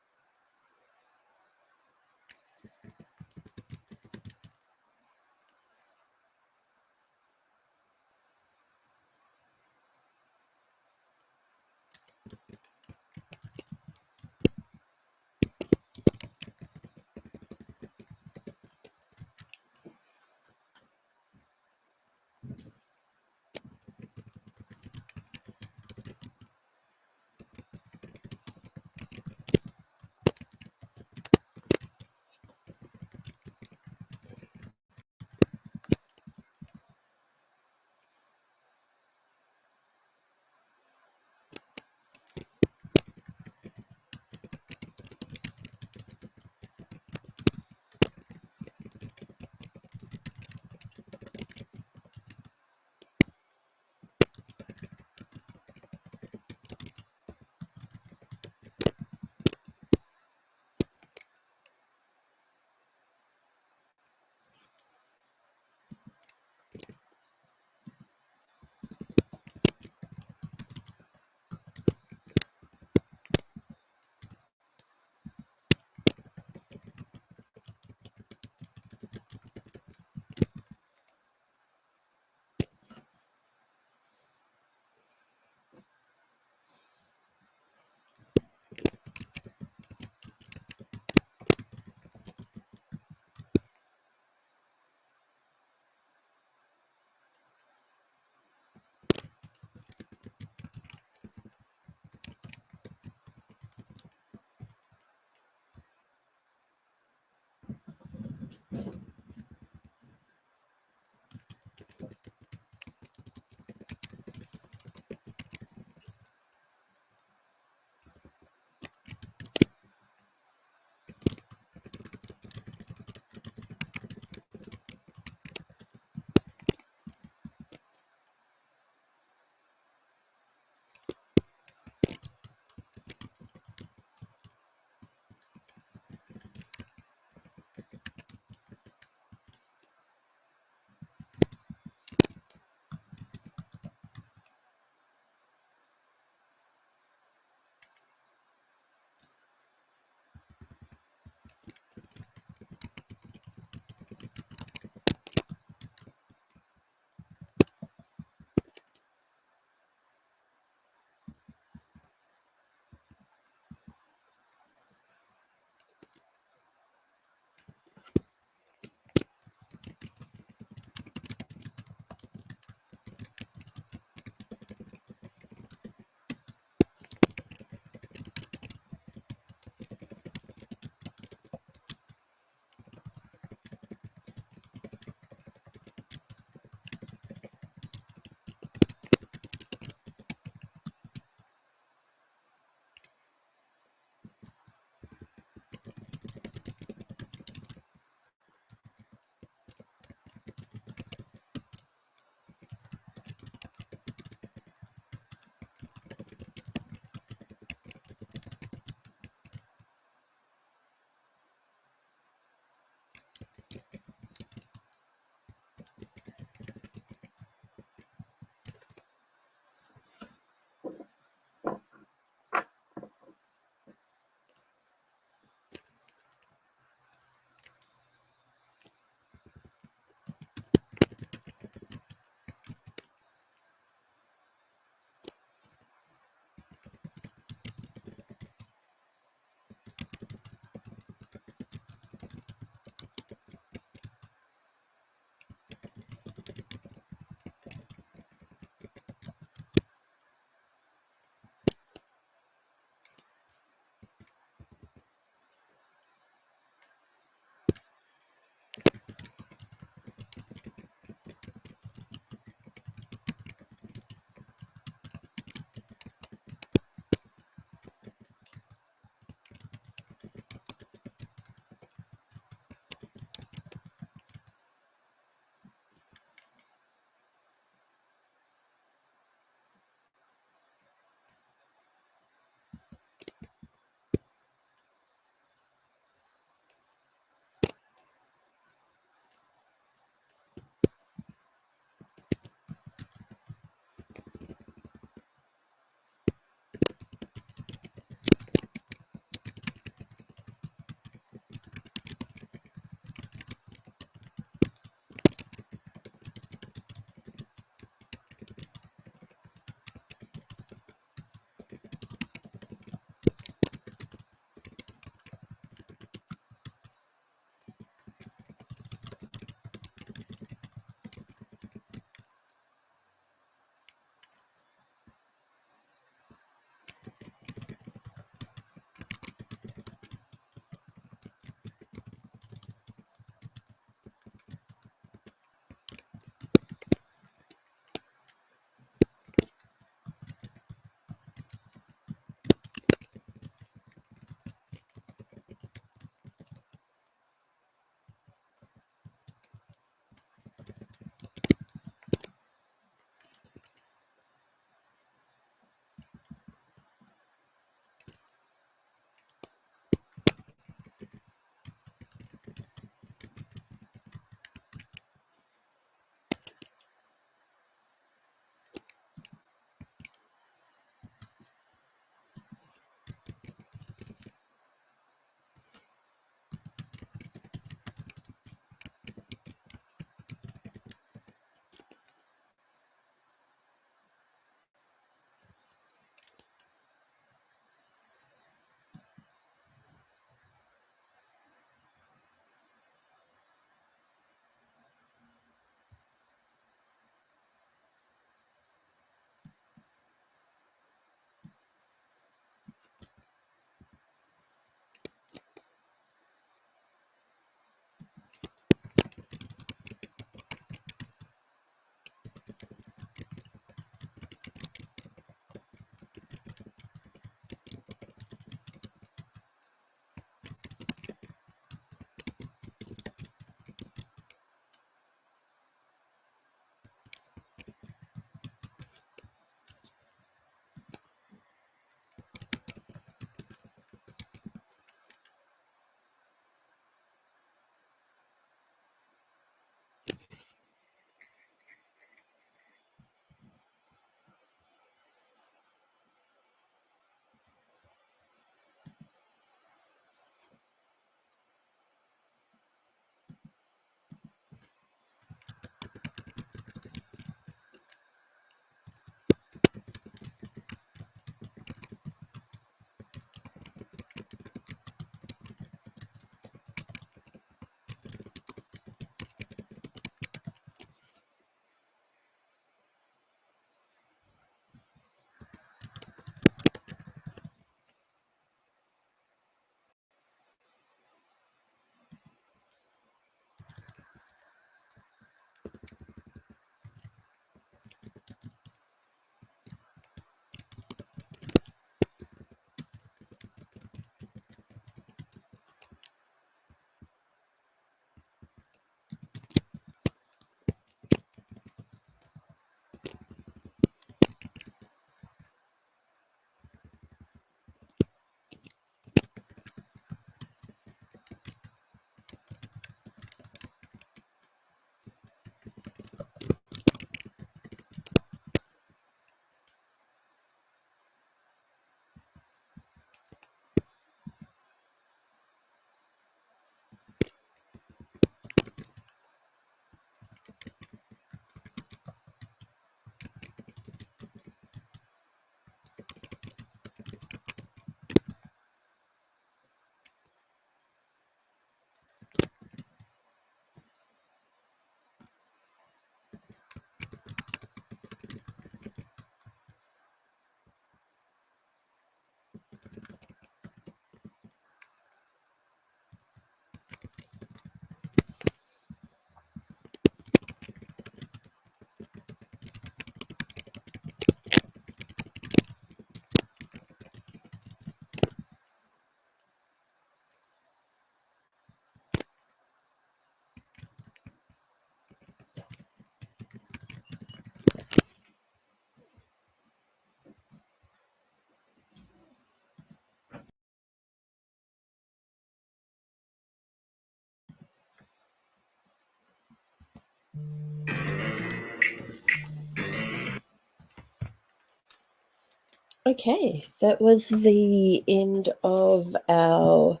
Okay, that was the end of our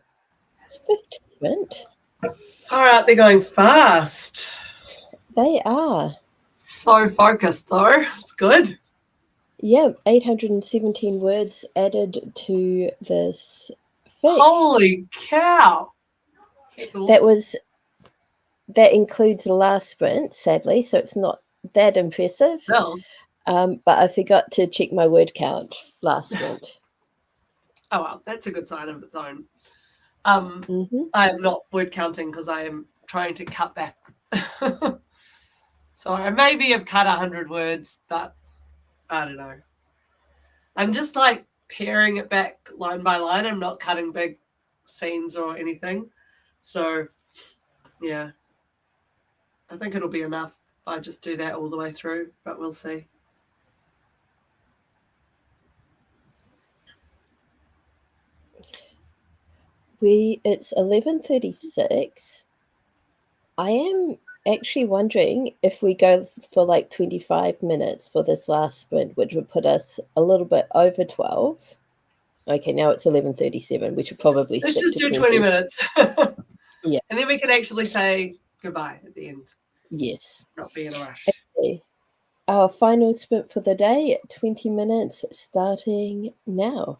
Swift sprint. Far out, they're going fast. They are. So focused, though. It's good. Yeah, 817 words added to this fic. Holy cow. That's awesome. That includes the last sprint, sadly, so it's not that impressive. No. But I forgot to check my word count last sprint. Oh, well, that's a good sign of its own. Mm-hmm. I am not word counting because I am trying to cut back. So I maybe have cut 100 words, but I don't know. I'm just like paring it back line by line. I'm not cutting big scenes or anything. So, yeah. I think it'll be enough if I just do that all the way through, but we'll see. It's 11:36. I am actually wondering if we go for like 25 minutes for this last sprint, which would put us a little bit over 12. Okay, now it's 11:37. We should probably Let's stick just to do 20. 20 minutes. Yeah. And then we can actually say goodbye at the end. Yes. Not be in a rush. Okay. Our final sprint for the day, 20 minutes starting now.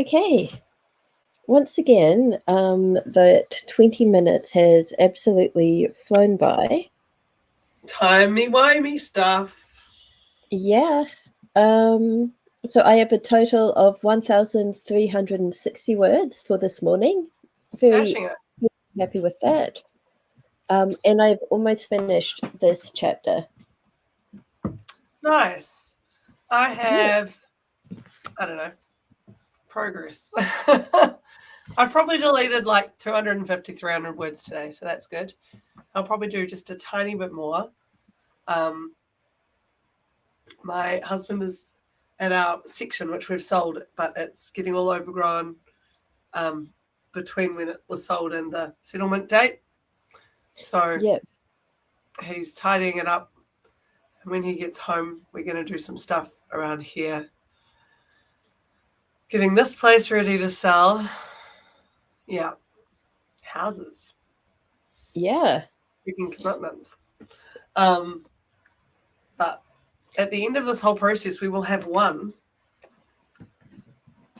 Okay. Once again, that 20 minutes has absolutely flown by. Timey-wimey stuff. Yeah. So I have a total of 1,360 words for this morning. Smashing it. Very happy with that. And I've almost finished this chapter. Nice. I have, I don't know, progress. I've probably deleted like 250, 300 words today, so that's good. I'll probably do just a tiny bit more. My husband is at our section, which we've sold, but it's getting all overgrown between when it was sold and the settlement date. So he's tidying it up. And when he gets home, we're going to do some stuff around here. Getting this place ready to sell. Yeah. Houses. Yeah. Making commitments. But at the end of this whole process, we will have one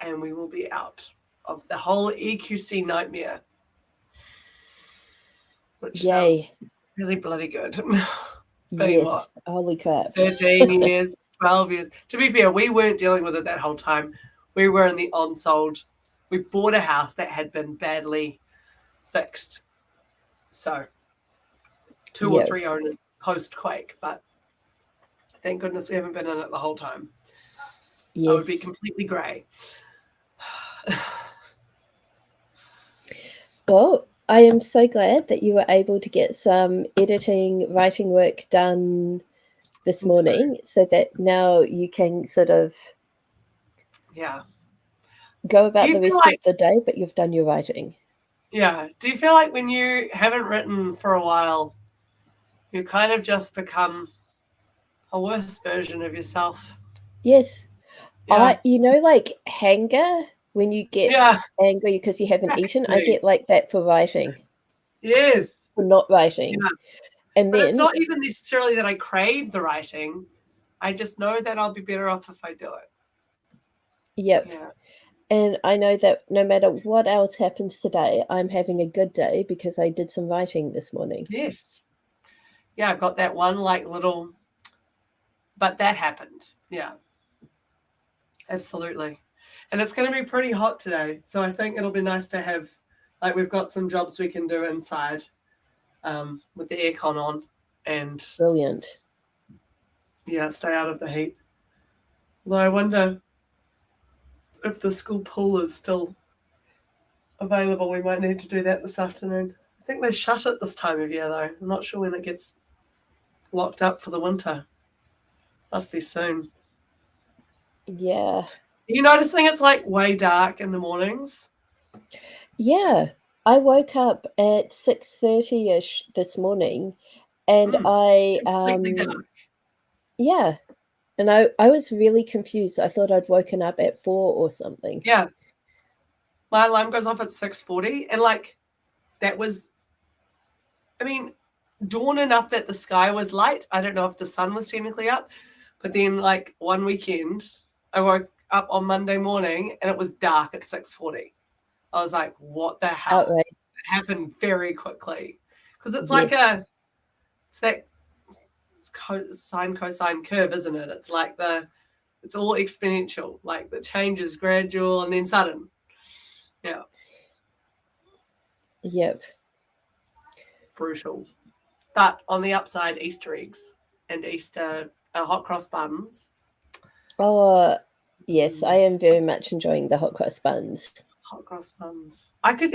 and we will be out of the whole EQC nightmare. Which sounds really bloody good. Yes. What, holy crap. 13 years, 12 years. To be fair, we weren't dealing with it that whole time. We were in the on-sold. We bought a house that had been badly fixed. So 2 or 3 owners post-quake, but thank goodness we haven't been in it the whole time. I would be completely grey. Well, I am so glad that you were able to get some editing, writing work done this morning so that now you can sort of go about the rest of the day, but you've done your writing. Yeah. Do you feel like when you haven't written for a while, you kind of just become a worse version of yourself? Yes. Yeah. Like hunger, when you get angry because you haven't eaten, I get like that for writing. Yes. For not writing. Yeah. And then it's not even necessarily that I crave the writing. I just know that I'll be better off if I do it. Yep. Yeah. And I know that no matter what else happens today, I'm having a good day because I did some writing this morning. Yes. Yeah, I've got that one like little, but that happened. Yeah. Absolutely. And it's going to be pretty hot today. So I think it'll be nice to have, like, we've got some jobs we can do inside with the aircon on. And brilliant. Yeah, stay out of the heat. Although I wonder if the school pool is still available. We might need to do that this afternoon. I think they shut it this time of year, though. I'm not sure when it gets locked up for the winter. Must be soon. Yeah. Are you noticing it's like way dark in the mornings? Yeah. I woke up at 6:30-ish this morning and completely dark. Yeah. And I was really confused. I thought I'd woken up at 4 or something. Yeah. My alarm goes off at 6:40 and like that was, I mean, dawn enough that the sky was light. I don't know if the sun was technically up, but then like one weekend I woke up on Monday morning and it was dark at 6:40. I was like, what the hell? Outright. It happened very quickly because it's like it's that sine cosine curve, isn't it? It's like it's all exponential, like the change is gradual and then sudden. Yeah. Yep. Brutal. But on the upside, Easter eggs and Easter hot cross buns. Oh, yes, I am very much enjoying the hot cross buns. Hot cross buns. I could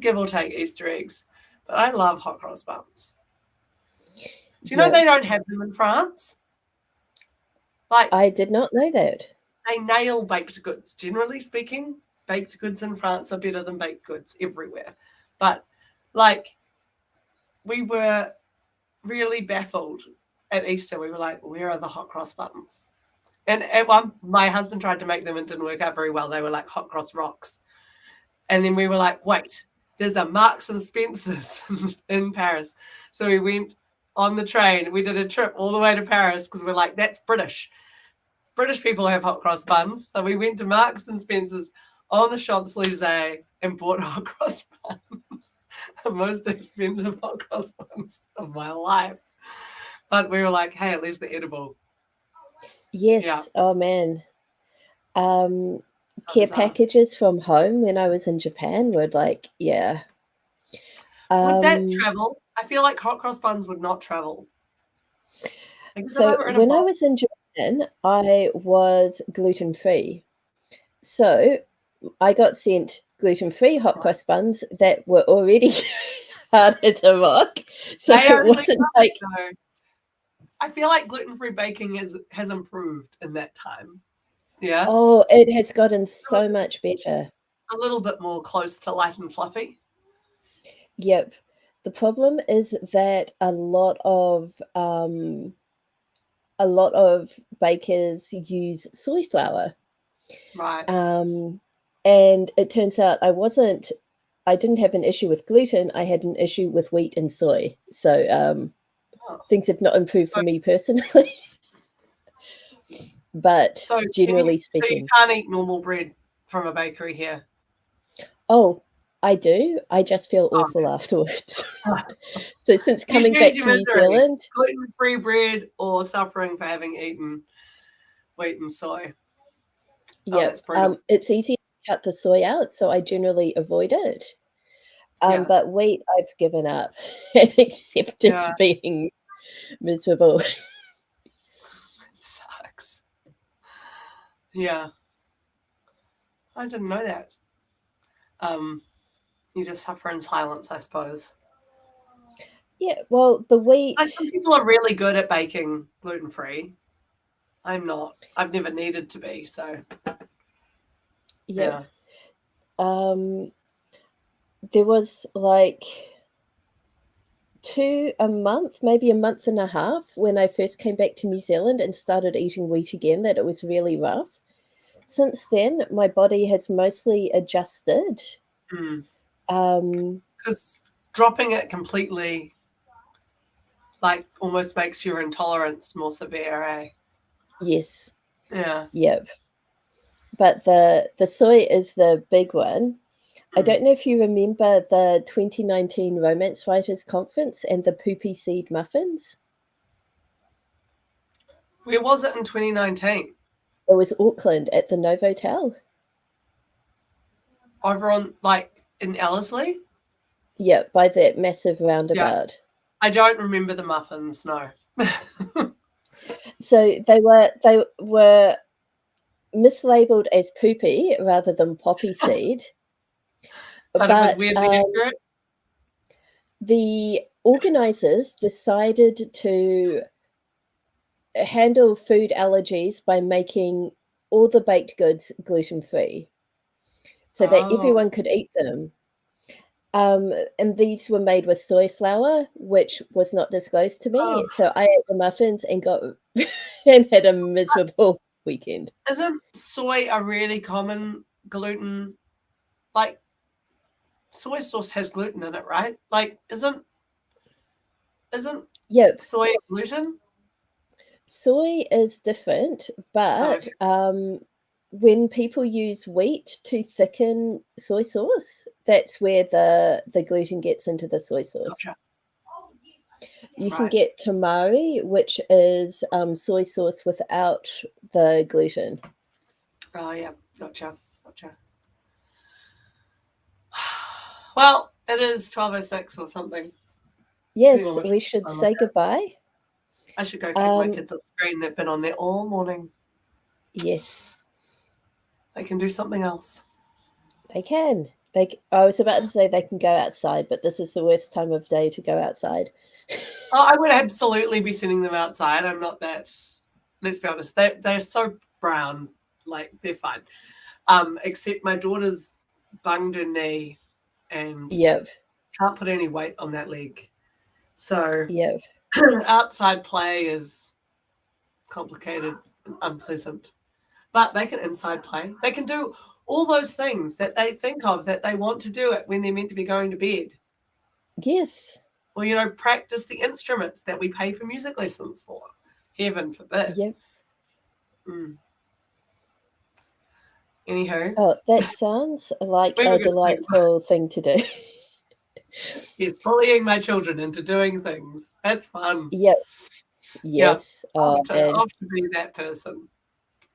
give or take Easter eggs, but I love hot cross buns. Do you know they don't have them in France? Like, I did not know that. They nail baked goods. Generally speaking, baked goods in France are better than baked goods everywhere. But like, we were really baffled at Easter. We were like, where are the hot cross buns? And at one, my husband tried to make them and didn't work out very well. They were like hot cross rocks. And then we were like, wait, there's a Marks and Spencer's in Paris. So we went on the train. We did a trip all the way to Paris because we're like, that's British. British people have hot cross buns. So we went to Marks and Spencer's on the Champs-Élysées and bought hot cross buns. The most expensive hot cross buns of my life. But we were like, hey, at least they're edible. Yes. Yeah. Oh, man. So Care bizarre. packages from home when I was in Japan were like, yeah. Would that travel? I feel like hot cross buns would not travel. So when I was in Japan, I was gluten-free. So I got sent gluten-free hot cross buns that were already hard as a rock. So it wasn't like... I feel like gluten-free baking has improved in that time. Yeah. Oh, it has gotten so much better. A little bit more close to light and fluffy. Yep. The problem is that a lot of bakers use soy flour. Right. And it turns out I didn't have an issue with gluten. I had an issue with wheat and soy. So things have not improved for me personally. But generally speaking. So you can't eat normal bread from a bakery here? Oh, I do. I just feel awful afterwards. So since coming back to New Zealand... Gluten-free bread or suffering for having eaten wheat and soy? Yeah, it's easy to cut the soy out, so I generally avoid it. But wheat, I've given up and accepted being miserable. It sucks. Yeah. I didn't know that. You just suffer in silence, I suppose. Yeah, well, the wheat... Some people are really good at baking gluten-free. I'm not. I've never needed to be, so... Yeah. There was like maybe a month and a half when I first came back to New Zealand and started eating wheat again, that it was really rough. Since then, my body has mostly adjusted. Because dropping it completely, like, almost makes your intolerance more severe, eh? Yes. Yeah. Yep. But the soy is the big one. I don't know if you remember the 2019 Romance Writers Conference and the poopy seed muffins. Where was it in 2019? It was Auckland at the Novotel. Over on, like, in Ellerslie? Yeah, by that massive roundabout. Yeah. I don't remember the muffins, no. So they were mislabeled as poopy rather than poppy seed. But it was weirdly accurate? The organisers decided to handle food allergies by making all the baked goods gluten-free so that everyone could eat them. And these were made with soy flour, which was not disclosed to me. So I ate the muffins and and had a miserable weekend. Isn't soy a really common gluten? Like, soy sauce has gluten in it, right? Like, isn't soy gluten? Soy is different, but when people use wheat to thicken soy sauce, that's where the gluten gets into the soy sauce. Gotcha. You can get tamari, which is soy sauce without the gluten. Oh, yeah. Gotcha. Well, it is 12:06 or something. Yes, we should say goodbye. I should go keep my kids off screen. They've been on there all morning. Yes. They can do something else. They can. I was about to say they can go outside, but this is the worst time of day to go outside. I would absolutely be sending them outside. I'm not that. Let's be honest. They're so brown. Like, they're fine. Except my daughter's bunged her knee and can't put any weight on that leg. So outside play is complicated and unpleasant. But they can inside play. They can do all those things that they think of that they want to do it when they're meant to be going to bed. Yes. Or, practice the instruments that we pay for music lessons for. Heaven forbid. Yep. Anywho. Oh, that sounds like We a were going to say, delightful thing to do. he's bullying my children into doing things. That's fun. Yep. Yeah. Yes. Oh, and Off to be that person.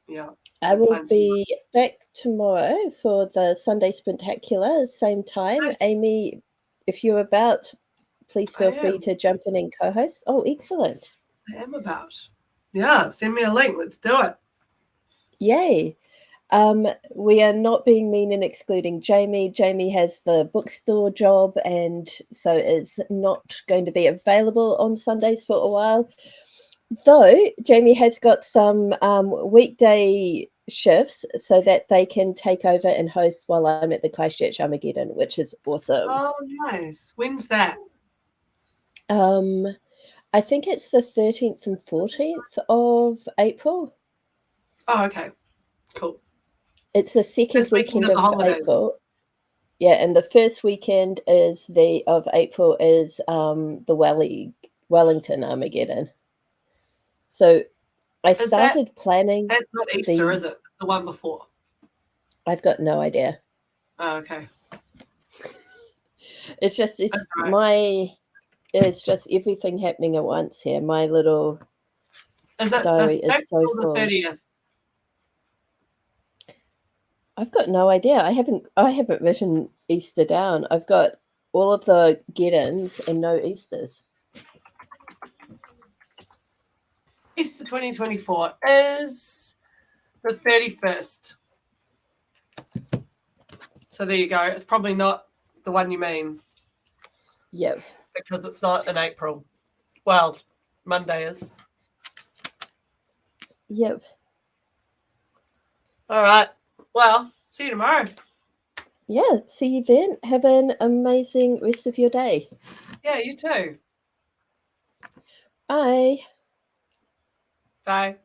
Yeah. I Go will find some be back tomorrow for the Sunday Spectacular, same time. nice. Amy, if you're about, please I feel free am. to jump in and co-host. Oh, excellent. I am about. Yeah. Send me a link. Let's do it. Yay. We are not being mean and excluding Jamie. Jamie has the bookstore job, and so it's not going to be available on Sundays for a while. Though Jamie has got some weekday shifts so that they can take over and host while I'm at the Christchurch Armageddon, which is awesome. Oh, nice. When's that? I think it's the 13th and 14th of April. Oh, okay. Cool. It's the second This weekend weekend of the of holidays. April. Yeah, and the first weekend of April is the Wellington Armageddon. So I started planning. That's not Easter, is it? It's the one before. I've got no idea. Oh, okay. It's just right. it's just everything happening at once here. My little diary is so full. The 30th? I've got no idea. I haven't written Easter down. I've got all of the get-ins and no Easters. Easter 2024 is the 31st. So there you go. It's probably not the one you mean. Yep. Because it's not in April. Well, Monday is. Yep. All right. Well, see you tomorrow. Yeah, see you then. Have an amazing rest of your day. Yeah, you too. Bye. Bye.